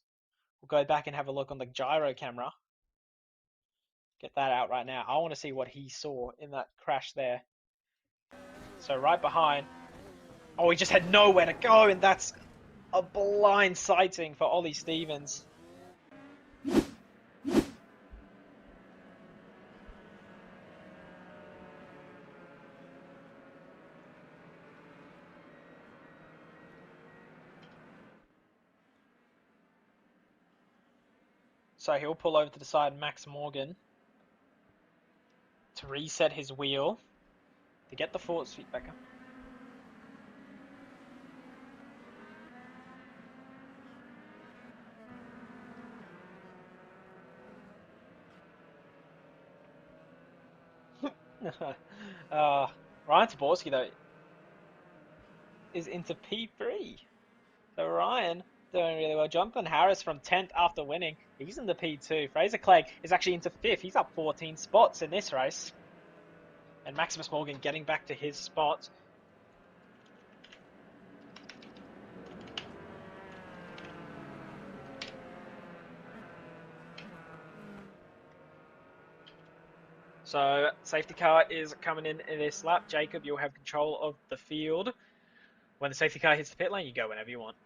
We'll go back and have a look on the gyro camera. Get that out right now. I want to see what he saw in that crash there. So right behind. Oh, he just had nowhere to go, and that's a blind sighting for Ollie Stevens. So he'll pull over to the side Max Morgan to reset his wheel to get the force feet back up. Ryan Taborski, though, is into P3. So Ryan doing really well. Jonathan Harris from 10th after winning. He's in the P2. Fraser Clegg is actually into 5th. He's up 14 spots in this race. And Maximus Morgan getting back to his spot. So safety car is coming in this lap. Jacob, you'll have control of the field. When the safety car hits the pit lane, you go whenever you want.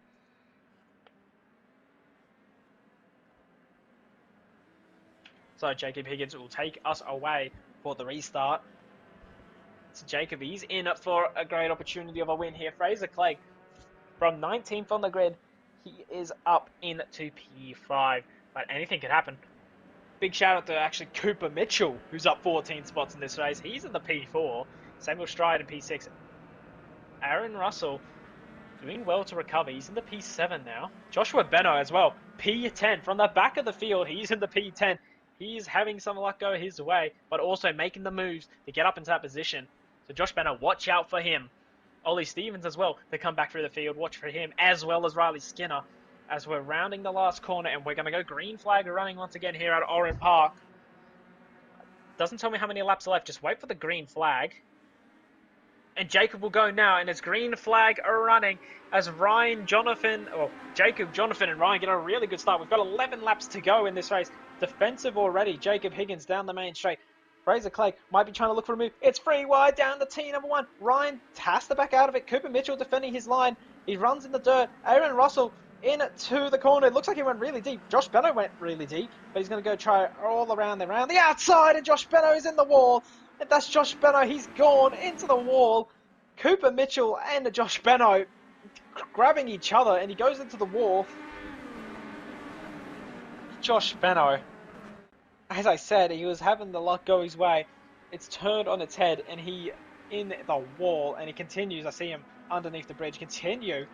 So Jacob Higgins will take us away for the restart. So Jacob, he's in for a great opportunity of a win here. Fraser Clegg from 19th on the grid, he is up into P5. But anything could happen. Big shout out to actually Cooper Mitchell, who's up 14 spots in this race. He's in the P4. Samuel Stride in P6. Aaron Russell doing well to recover. He's in the P7 now. Joshua Benno as well. P10 from the back of the field. He's in the P10. He's having some luck go his way, but also making the moves to get up into that position. So Josh Benno, watch out for him. Ollie Stevens as well to come back through the field. Watch for him, as well as Riley Skinner, as we're rounding the last corner, and we're going to go green flag running once again here at Oran Park. Doesn't tell me how many laps are left. Just wait for the green flag. And Jacob will go now, and it's green flag running as Jacob, Jonathan, and Ryan get a really good start. We've got 11 laps to go in this race. Defensive already. Jacob Higgins down the main straight. Fraser Clegg might be trying to look for a move. It's free wide down the T number 1. Ryan has to back out of it. Cooper Mitchell defending his line. He runs in the dirt. Aaron Russell into the corner. It looks like he went really deep. Josh Benno went really deep, but he's going to go try all around the outside, and Josh Benno is in the wall. And that's Josh Benno. He's gone into the wall. Cooper Mitchell and Josh Benno grabbing each other, and he goes into the wall. Josh Benno, as I said, he was having the luck go his way. It's turned on its head, and he in the wall, and he continues. I see him underneath the bridge continue.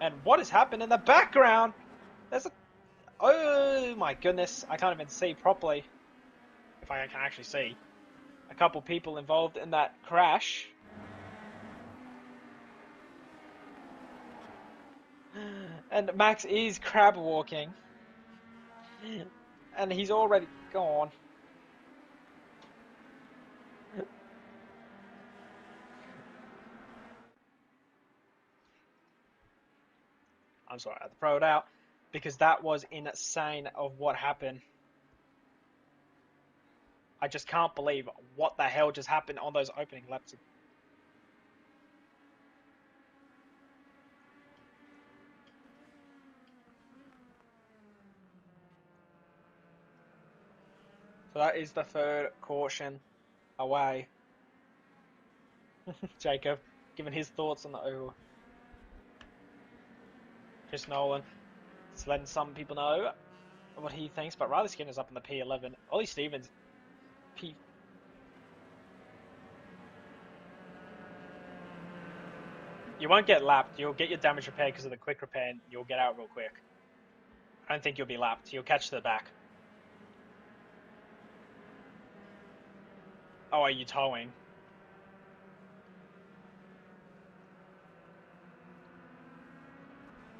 And what has happened in the background? There's a... Oh my goodness, I can't even see properly. If I can actually see. A couple people involved in that crash. And Max is crab walking. And he's already gone. I'm sorry, I had to throw it out. Because that was insane of what happened. I just can't believe what the hell just happened on those opening laps. So that is the third caution away. Jacob, giving his thoughts on the oval. Chris Nolan, just letting some people know what he thinks, but Riley Skinner's up in the P11. Ollie Stevens, P. You won't get lapped. You'll get your damage repaired because of the quick repair, and you'll get out real quick. I don't think you'll be lapped. You'll catch to the back. Oh, are you towing?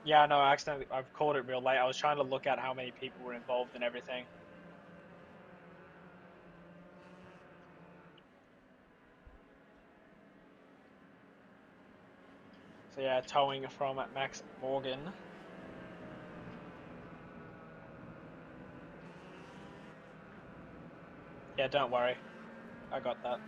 Yeah, no, I've called it real late. I was trying to look at how many people were involved in everything. So yeah, towing from Max Morgan. Yeah, don't worry. I got that.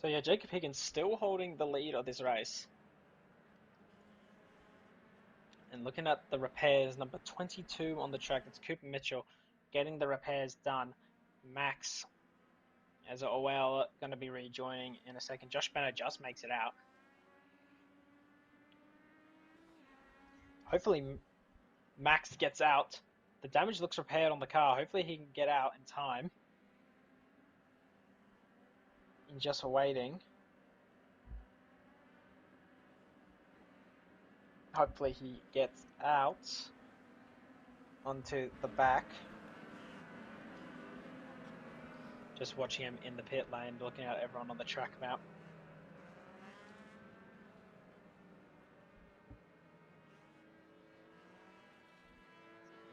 So yeah, Jacob Higgins still holding the lead of this race. And looking at the repairs, number 22 on the track, that's Cooper Mitchell, getting the repairs done. Max, as well, going to be rejoining in a second. Josh Benner just makes it out. Hopefully Max gets out. The damage looks repaired on the car. Hopefully he can get out in time. And just waiting. Hopefully he gets out onto the back. Just watching him in the pit lane, looking at everyone on the track map.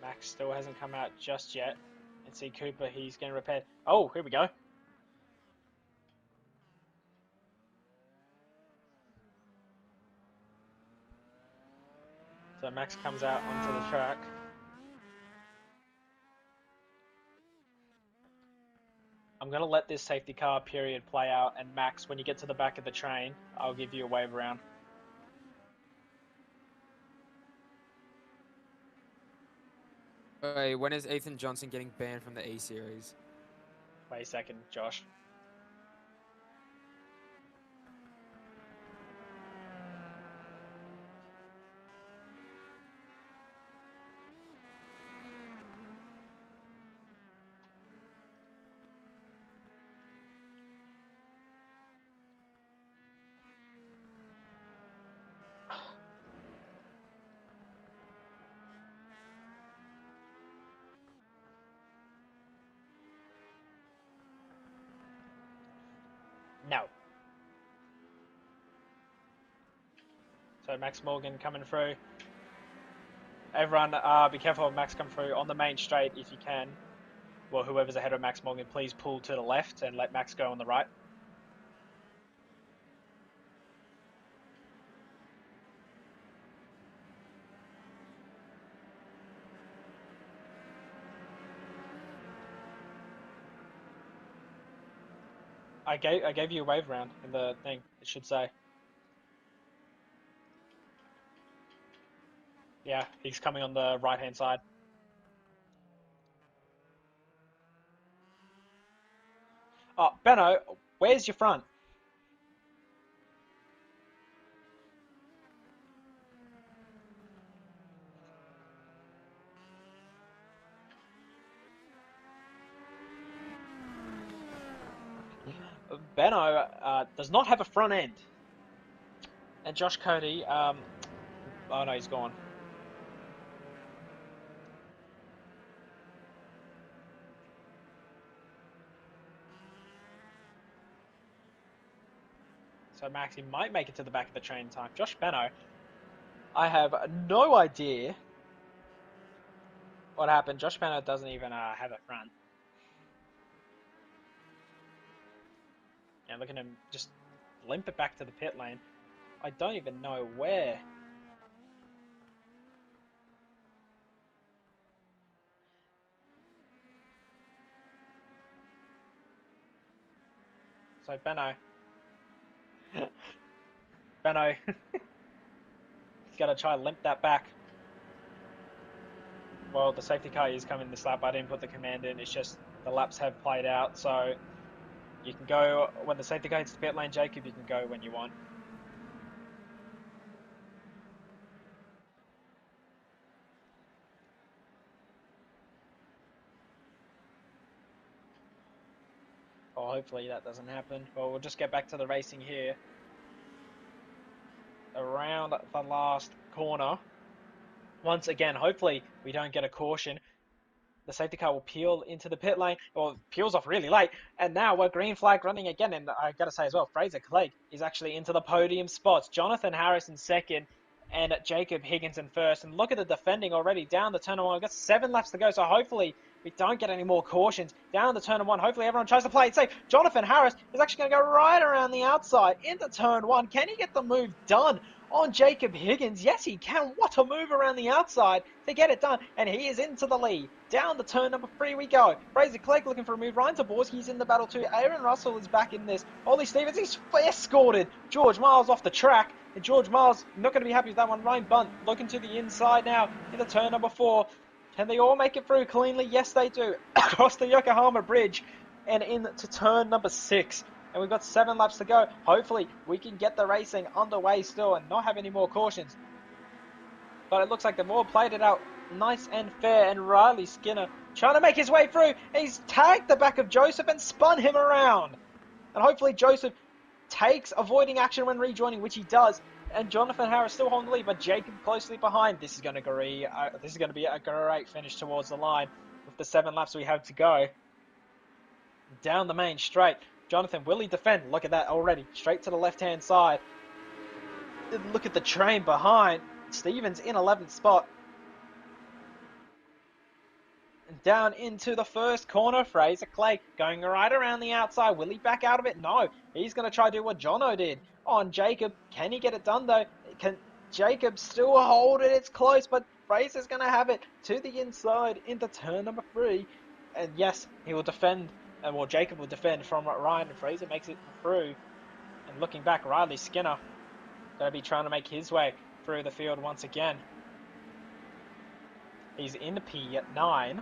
Max still hasn't come out just yet. And see Cooper, he's getting repaired. Oh, here we go. So Max comes out onto the track. I'm going to let this safety car period play out, and Max, when you get to the back of the train, I'll give you a wave around.
Wait, when is Ethan Johnson getting banned from the E Series?
Wait a second, Josh. No. So Max Morgan coming through. Everyone, be careful of Max coming through on the main straight if you can. Well, whoever's ahead of Max Morgan, please pull to the left and let Max go on the right. I gave you a wave round in the thing. It should say. Yeah, he's coming on the right hand side. Oh, Benno, where's your front? Benno does not have a front end. And Josh Cody, oh no, he's gone. So Max, he might make it to the back of the train in time. Josh Benno, I have no idea what happened. Josh Benno doesn't even have a front. Yeah, look at him just limp it back to the pit lane. I don't even know where. So Benno. Benno. He's got to try and limp that back. Well, the safety car is coming this lap. I didn't put the command in. It's just the laps have played out. So you can go when the safety car hits the pit lane, Jacob. You can go when you want. Or hopefully that doesn't happen. Well, we'll just get back to the racing here. Around the last corner. Once again, hopefully we don't get a caution. The safety car will peel into the pit lane, or peels off really late, and now we're green flag running again. And I gotta say as well, Fraser Clegg is actually into the podium spots. Jonathan Harris in second, and Jacob Higgins in first. And look at the defending already down the turn one. We've got 7 laps to go, so hopefully we don't get any more cautions down the turn one. Hopefully everyone tries to play it safe. Jonathan Harris is actually going to go right around the outside into turn 1. Can he get the move done on Jacob Higgins? Yes, he can. What a move around the outside to get it done. And he is into the lead. Down the turn number 3 we go. Fraser Clegg looking for a move. Ryan Zaborski's in the battle too. Aaron Russell is back in this. Ollie Stevens, he's escorted George Miles off the track. And George Miles not going to be happy with that one. Ryan Bunt looking to the inside now into turn number 4. Can they all make it through cleanly? Yes, they do. Across the Yokohama Bridge and into turn number 6. And we've got 7 laps to go. Hopefully, we can get the racing underway still and not have any more cautions. But it looks like they've all played it out nice and fair. And Riley Skinner trying to make his way through. He's tagged the back of Joseph and spun him around. And hopefully Joseph takes avoiding action when rejoining, which he does. And Jonathan Harris still holding the lead, but Jacob closely behind. This is going to be a great finish towards the line with the 7 laps we have to go. Down the main straight. Jonathan, will he defend? Look at that already. Straight to the left-hand side. Look at the train behind. Stevens in 11th spot. Down into the first corner. Fraser Clegg going right around the outside. Will he back out of it? No. He's going to try to do what Jono did on Jacob. Can he get it done though? Can Jacob still hold it? It's close, but Fraser's going to have it to the inside into turn number 3. And yes, he will defend. Well, Jacob will defend from Ryan, and Fraser makes it through. And looking back, Riley Skinner going to be trying to make his way through the field once again. He's in P9.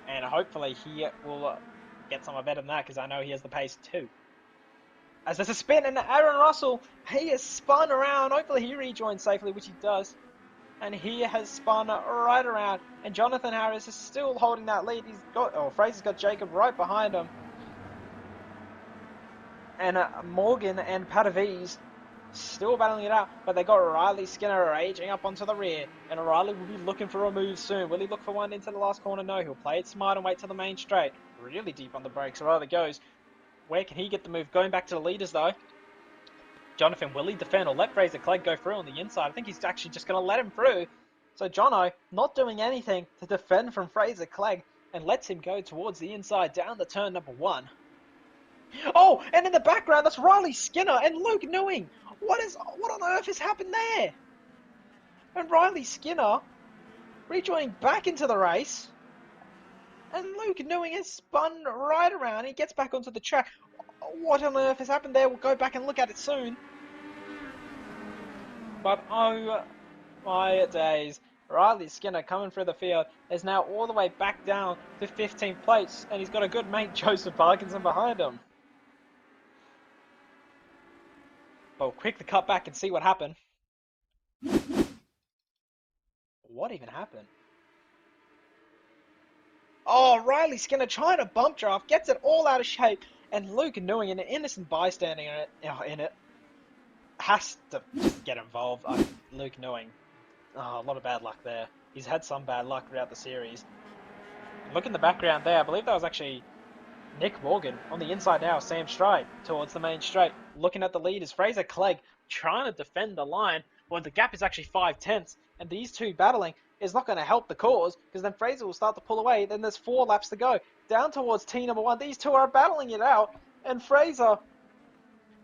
And hopefully he will get somewhere better than that, because I know he has the pace too. As there's a spin, and Aaron Russell, he has spun around. Hopefully he rejoins safely, which he does. And he has spun right around. And Jonathan Harris is still holding that lead. Fraser's got Jacob right behind him. And Morgan and Padaviz still battling it out, but they got Riley Skinner raging up onto the rear, and Riley will be looking for a move soon. Will he look for one into the last corner? No, he'll play it smart and wait till the main straight. Really deep on the brakes. Riley goes. Where can he get the move? Going back to the leaders though. Jonathan, will he defend or let Fraser Clegg go through on the inside? I think he's actually just going to let him through. So Jono not doing anything to defend from Fraser Clegg and lets him go towards the inside down the turn number 1. Oh, and in the background, that's Riley Skinner and Luke Newing. What on earth has happened there? And Riley Skinner rejoining back into the race. And Luke Newing has spun right around. He gets back onto the track. What on earth has happened there? We'll go back and look at it soon. But oh my days. Riley Skinner coming through the field is now all the way back down to 15th place. And he's got a good mate, Joseph Parkinson, behind him. But we'll quickly cut back and see what happened. What even happened? Oh, Riley Skinner trying to bump draft, gets it all out of shape, and Luke Newing, an innocent bystander in it, has to just get involved. Luke Newing, a lot of bad luck there. He's had some bad luck throughout the series. Look in the background there, I believe that was actually Nick Morgan. On the inside now, Sam Stride towards the main straight. Looking at the lead is Fraser Clegg trying to defend the line. Well, the gap is actually 5/10, and these two battling is not going to help the cause, because then Fraser will start to pull away. Then there's 4 laps to go. Down towards T number 1. These two are battling it out, and Fraser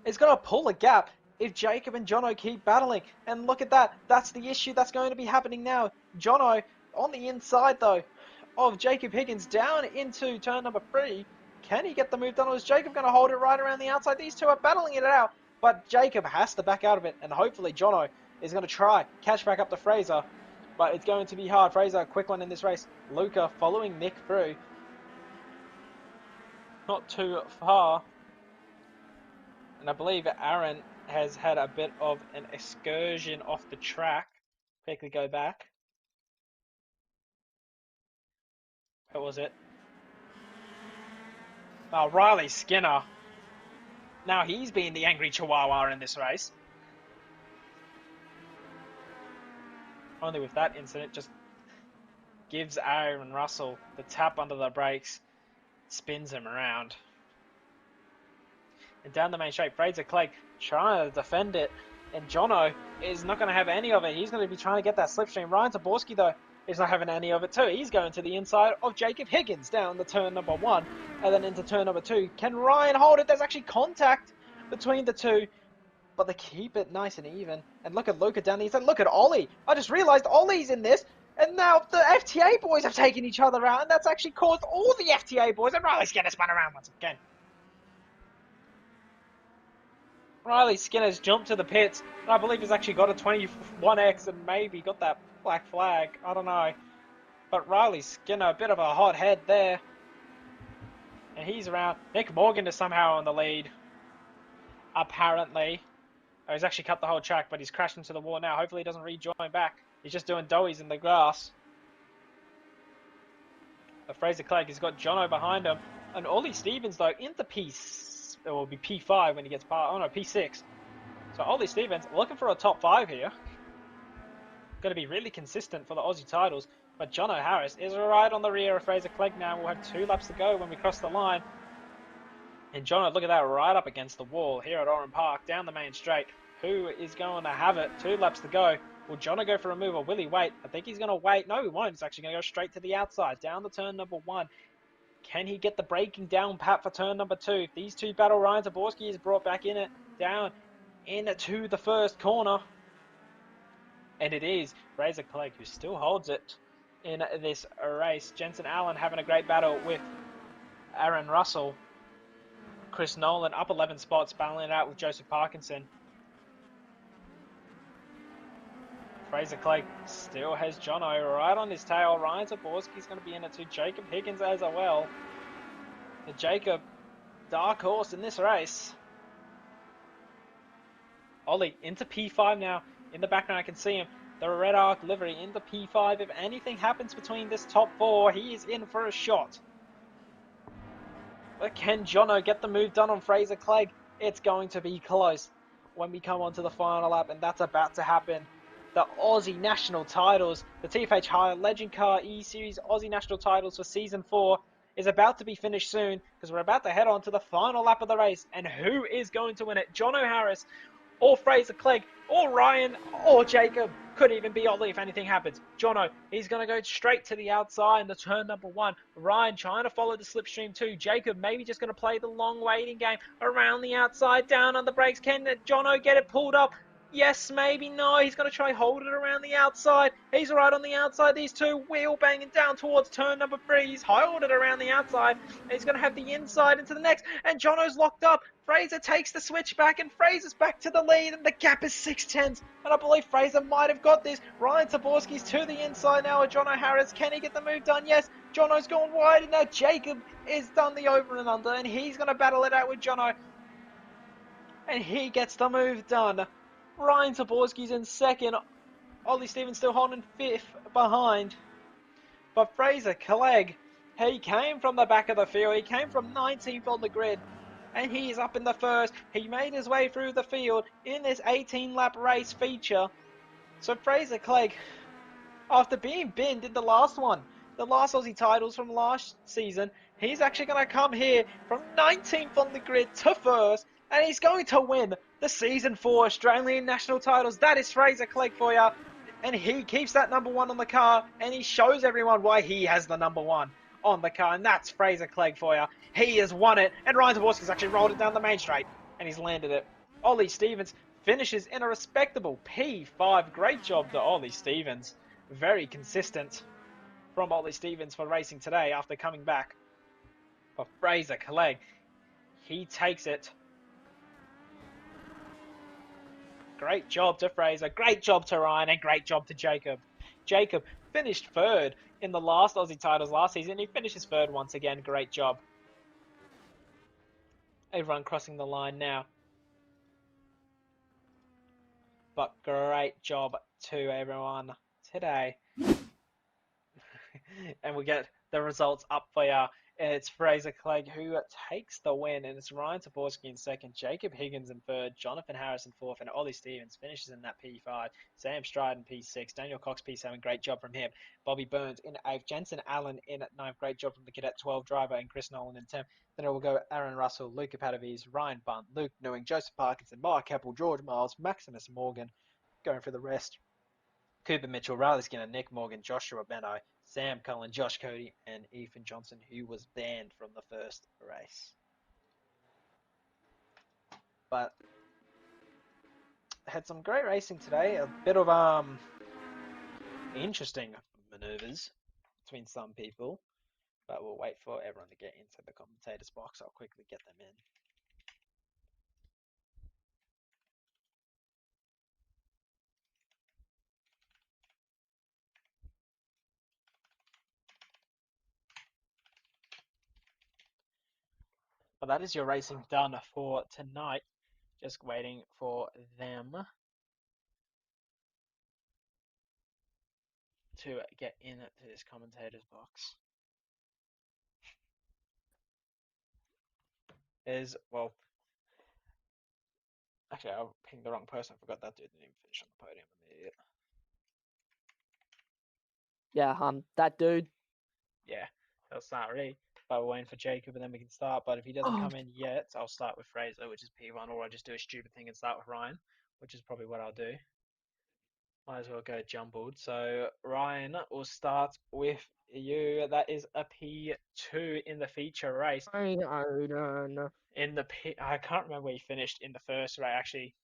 is going to pull a gap if Jacob and Jono keep battling. And look at that. That's the issue that's going to be happening now. Jono on the inside, though, of Jacob Higgins down into turn number 3. Can he get the move done, or is Jacob going to hold it right around the outside? These two are battling it out, but Jacob has to back out of it, and hopefully Jono is going to try catch back up to Fraser, but it's going to be hard. Fraser, a quick one in this race. Luca following Nick through. Not too far. And I believe Aaron has had a bit of an excursion off the track. Quickly go back. Where was it? Oh, Riley Skinner. Now he's been the angry chihuahua in this race. Only with that incident, just gives Aaron Russell the tap under the brakes, spins him around. And down the main straight, Fraser Clegg trying to defend it, and Jono is not going to have any of it. He's going to be trying to get that slipstream. Ryan Zaborski, though, is not having any of it too. He's going to the inside of Jacob Higgins down the turn number 1 and then into turn number 2. Can Ryan hold it? There's actually contact between the two, but they keep it nice and even. And look at Luca down the inside. Look at Ollie. I just realized Ollie's in this. And now the FTA boys have taken each other out, and that's actually caused all the FTA boys. And Riley Skinner spun around once again. Riley Skinner's jumped to the pits, and I believe he's actually got a 21X and maybe got that black flag. I don't know. But Riley Skinner, a bit of a hot head there. And he's around. Nick Morgan is somehow on the lead. Apparently. Oh, he's actually cut the whole track, but he's crashed into the wall now. Hopefully he doesn't rejoin back. He's just doing doughies in the grass. But Fraser Clegg has got Jono behind him. And Ollie Stevens, though, into it will be P5 when he gets past. Oh no, P6. So Ollie Stevens looking for a top 5 here. Got to be really consistent for the Aussie titles. But Jono Harris is right on the rear of Fraser Clegg now. We'll have 2 laps to go when we cross the line. And Jono, look at that, right up against the wall here at Oran Park, down the main straight. Who is going to have it? 2 laps to go. Will Jono go for a move or will he wait? I think he's going to wait. No, he won't. He's actually going to go straight to the outside, down the turn number 1. Can he get the braking down pat for turn number 2? If these two battle, Ryan Zaborski is brought back in it, down into the first corner. And it is Fraser Clegg who still holds it in this race. Jensen Allen having a great battle with Aaron Russell. Chris Nolan up 11 spots, battling it out with Joseph Parkinson. Fraser Clegg still has Jono right on his tail. Ryan Zaborski's going to be in it too. Jacob Higgins as well. The Jacob dark horse in this race. Ollie into P5 now. In the background I can see him. The Red Arc livery into P5. If anything happens between this top 4, he is in for a shot. But can Jono get the move done on Fraser Clegg? It's going to be close when we come on to the final lap, and that's about to happen. The Aussie National Titles, the TFH Hire Legend Car E-Series Aussie National Titles for Season 4 is about to be finished soon, because we're about to head on to the final lap of the race. And who is going to win it? Jono Harris, or Fraser Clegg, or Ryan, or Jacob. Could even be Ollie if anything happens. Jono, he's going to go straight to the outside in the turn number 1. Ryan trying to follow the slipstream 2. Jacob maybe just going to play the long waiting game around the outside, down on the brakes. Can Jono get it pulled up? Yes, maybe, no. He's going to try hold it around the outside. He's right on the outside. These two wheel banging down towards turn number 3. He's hold it around the outside. He's going to have the inside into the next. And Jono's locked up. Fraser takes the switch back, and Fraser's back to the lead, and the gap is 6/10. And I believe Fraser might have got this. Ryan Zaborski's to the inside now with Jono Harris. Can he get the move done? Yes. Jono's gone wide, and now Jacob is done the over and under, and he's going to battle it out with Jono. And he gets the move done. Ryan Zaborski's in second. Ollie Stevens still holding 5th behind. But Fraser Clegg, he came from the back of the field. He came from 19th on the grid. And he is up in the first. He made his way through the field in this 18-lap race feature. So Fraser Clegg, after being binned in the last one, the last Aussie titles from last season, he's actually going to come here from 19th on the grid to first. And he's going to win the Season 4 Australian National Titles. That is Fraser Clegg for you. And he keeps that number 1 on the car. And he shows everyone why he has the number 1 on the car. And that's Fraser Clegg for you. He has won it. And Ryan Zaborski's actually rolled it down the main straight. And he's landed it. Ollie Stevens finishes in a respectable P5. Great job to Ollie Stevens. Very consistent from Ollie Stevens for racing today after coming back. for Fraser Clegg. He takes it. Great job to Fraser, great job to Ryan, and great job to Jacob. Jacob finished third in the last Aussie titles last season. He finishes third once again. Great job. Everyone crossing the line now. But great job to everyone today. And we get the results up for you. It's Fraser Clegg who takes the win, and it's Ryan Taborski in second, Jacob Higgins in third, Jonathan Harris in fourth, and Ollie Stevens finishes in that P5. Sam Stride in P6, Daniel Cox P7, great job from him. Bobby Burns in eighth, Jensen Allen in at ninth, great job from the Cadet 12 driver, and Chris Nolan in 10th. Then it will go Aaron Russell, Luca Padavis, Ryan Bunt, Luke Newing, Joseph Parkinson, Mark Keppel, George Miles, Maximus Morgan, going for the rest. Cooper Mitchell, Riley Skinner, Nick Morgan, Joshua Beno, Sam Cullen, Josh Cody, and Ethan Johnson, who was banned from the first race. But had some great racing today. A bit of interesting maneuvers between some people. But we'll wait for everyone to get into the commentators box. I'll quickly get them in. But that is your racing done for tonight. Just waiting for them to get into this commentators box. Is well, actually, I pinged the wrong person. I forgot that dude didn't even finish on the podium. I'm an idiot.
Yeah, that dude.
Yeah, they'll start ready. But we're waiting for Jacob, and then we can start. But if he doesn't come in yet, I'll start with Fraser, which is P1, or I just do a stupid thing and start with Ryan, which is probably what I'll do. Might as well go jumbled. So Ryan will start with you. That is a P2 in the feature race. In the I can't remember where you finished in the first race. Actually,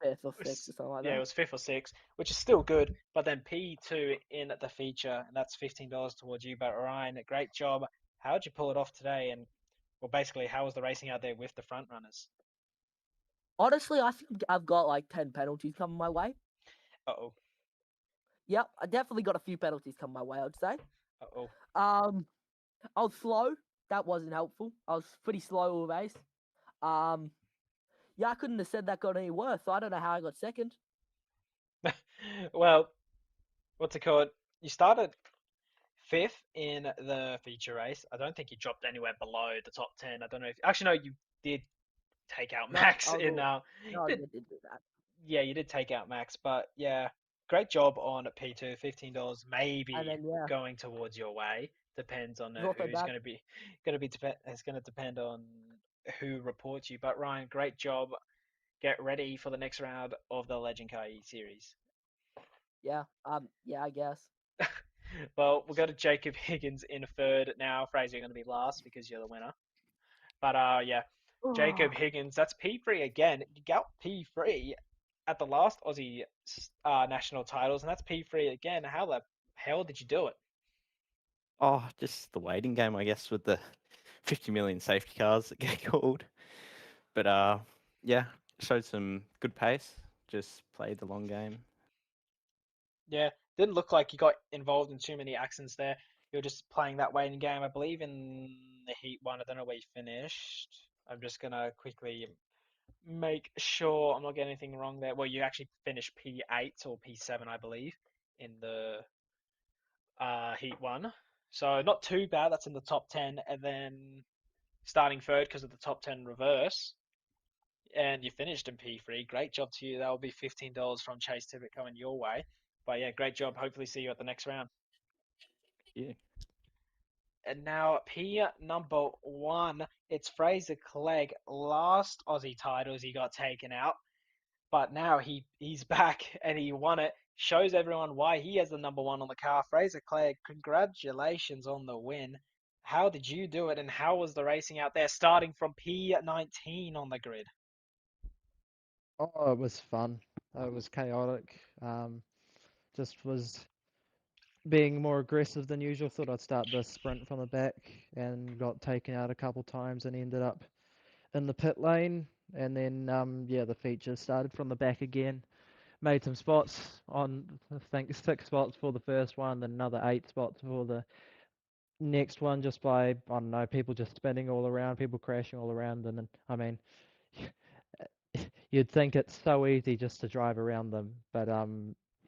fifth or sixth or something like
yeah,
that.
it was fifth or sixth, which is still good. But then P2 in the feature, and that's $15 towards you. But Ryan, great job. How did you pull it off today? And well, basically, how was the racing out there with the front runners?
Honestly, I think I've got like 10 penalties coming my way.
Uh-oh.
Yep, I definitely got a few penalties coming my way, I'd say.
Uh-oh.
I was slow. That wasn't helpful. I was pretty slow all race. Yeah, I couldn't have said that got any worse. So I don't know how I got second.
Well, what's it called? You started fifth in the feature race. I don't think you dropped anywhere below the top 10. I don't know if actually no, you did take out
No,
Max
I was
in
all, no, I
did
didn't do that.
yeah, you did take out Max, but yeah, great job on P2. $15
And
maybe
then yeah,
going towards your way. Depends on
it was also
who's
bad.
it's going to depend on who reports you. But Ryan, great job. Get ready for the next round of the Legend Car E series.
Yeah, yeah, I guess.
Well, we'll go to Jacob Higgins in third now. Fraser, you're going to be last because you're the winner. But yeah, Jacob Higgins, that's P3 again. You got P3 at the last Aussie national titles, and that's P3 again. How the hell did you do it?
Oh, just the waiting game, I guess, with the 50 million safety cars that get called. But yeah, showed some good pace. Just played the long game.
Yeah, didn't look like you got involved in too many accidents there. You were just playing that waiting game. I believe in the Heat 1, I don't know where you finished. I'm just going to quickly make sure I'm not getting anything wrong there. Well, you actually finished P8 or P7, I believe, in the Heat 1. So not too bad. That's in the top 10. And then starting third because of the top 10 reverse. And you finished in P3. Great job to you. That will be $15 from Chase Tippett coming your way. But yeah, great job. Hopefully see you at the next round.
Yeah.
And now P number 1, it's Fraser Clegg. Last Aussie titles he got taken out, but now he's back and he won it. Shows everyone why he has the number 1 on the car. Fraser Clegg, congratulations on the win. How did you do it, and how was the racing out there, starting from P19 on the grid?
Oh, it was fun. It was chaotic. Just was being more aggressive than usual. Thought I'd start the sprint from the back and got taken out a couple times and ended up in the pit lane. And then, yeah, the features started from the back again. Made some spots on, I think, 6 spots for the first one, then another 8 spots for the next one, just by, I don't know, people just spinning all around, people crashing all around. And then, I mean, you'd think it's so easy just to drive around them. But,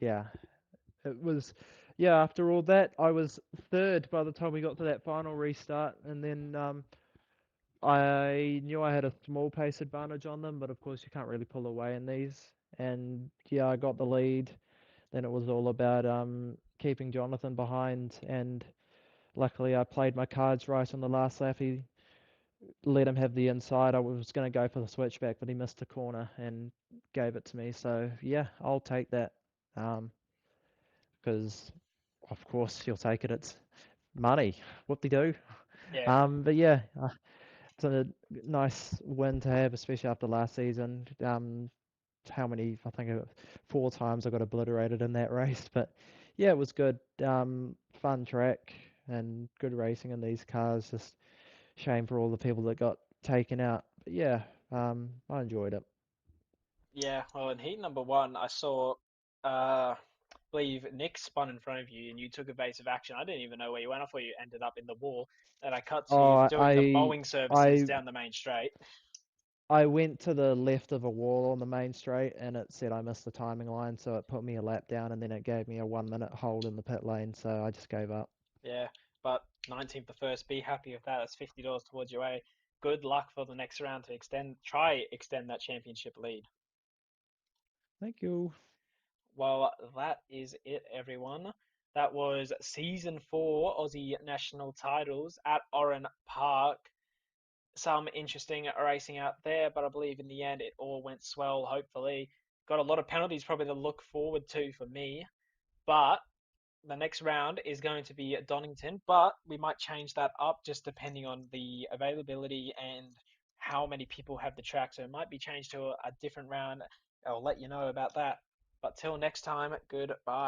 yeah, it was, yeah, after all that, I was third by the time we got to that final restart. And then I knew I had a small pace advantage on them, but of course you can't really pull away in these. And yeah, I got the lead. Then it was all about keeping Jonathan behind, and luckily I played my cards right on the last lap. He let him have the inside. I was going to go for the switchback, but he missed a corner and gave it to me. So yeah, I'll take that because of course you'll take it. It's money. What they do.
Yeah.
But yeah, it's a nice win to have, especially after last season. How many? I think 4 times I got obliterated in that race, but yeah, it was good. Fun track and good racing in these cars. Just shame for all the people that got taken out. But yeah, I enjoyed it.
Yeah, well, in heat number one, I saw, I believe Nick spun in front of you and you took evasive action. I didn't even know where you went. I thought you ended up in the wall. And I cut to
Oh,
you doing the
I
mowing services
I
down the main straight.
I went to the left of a wall on the main straight, and it said I missed the timing line, so it put me a lap down, and then it gave me a 1 minute hold in the pit lane, so I just gave up.
Yeah, but 19th the first, be happy with that. That's $50 towards your way. Good luck for the next round to extend that championship lead.
Thank you.
Well, that is it, everyone. That was season 4 Aussie National Titles at Oran Park. Some interesting racing out there, but I believe in the end it all went swell, hopefully. Got a lot of penalties probably to look forward to for me, but the next round is going to be at Donington, but we might change that up just depending on the availability and how many people have the track. So it might be changed to a different round. I'll let you know about that. But till next time, goodbye.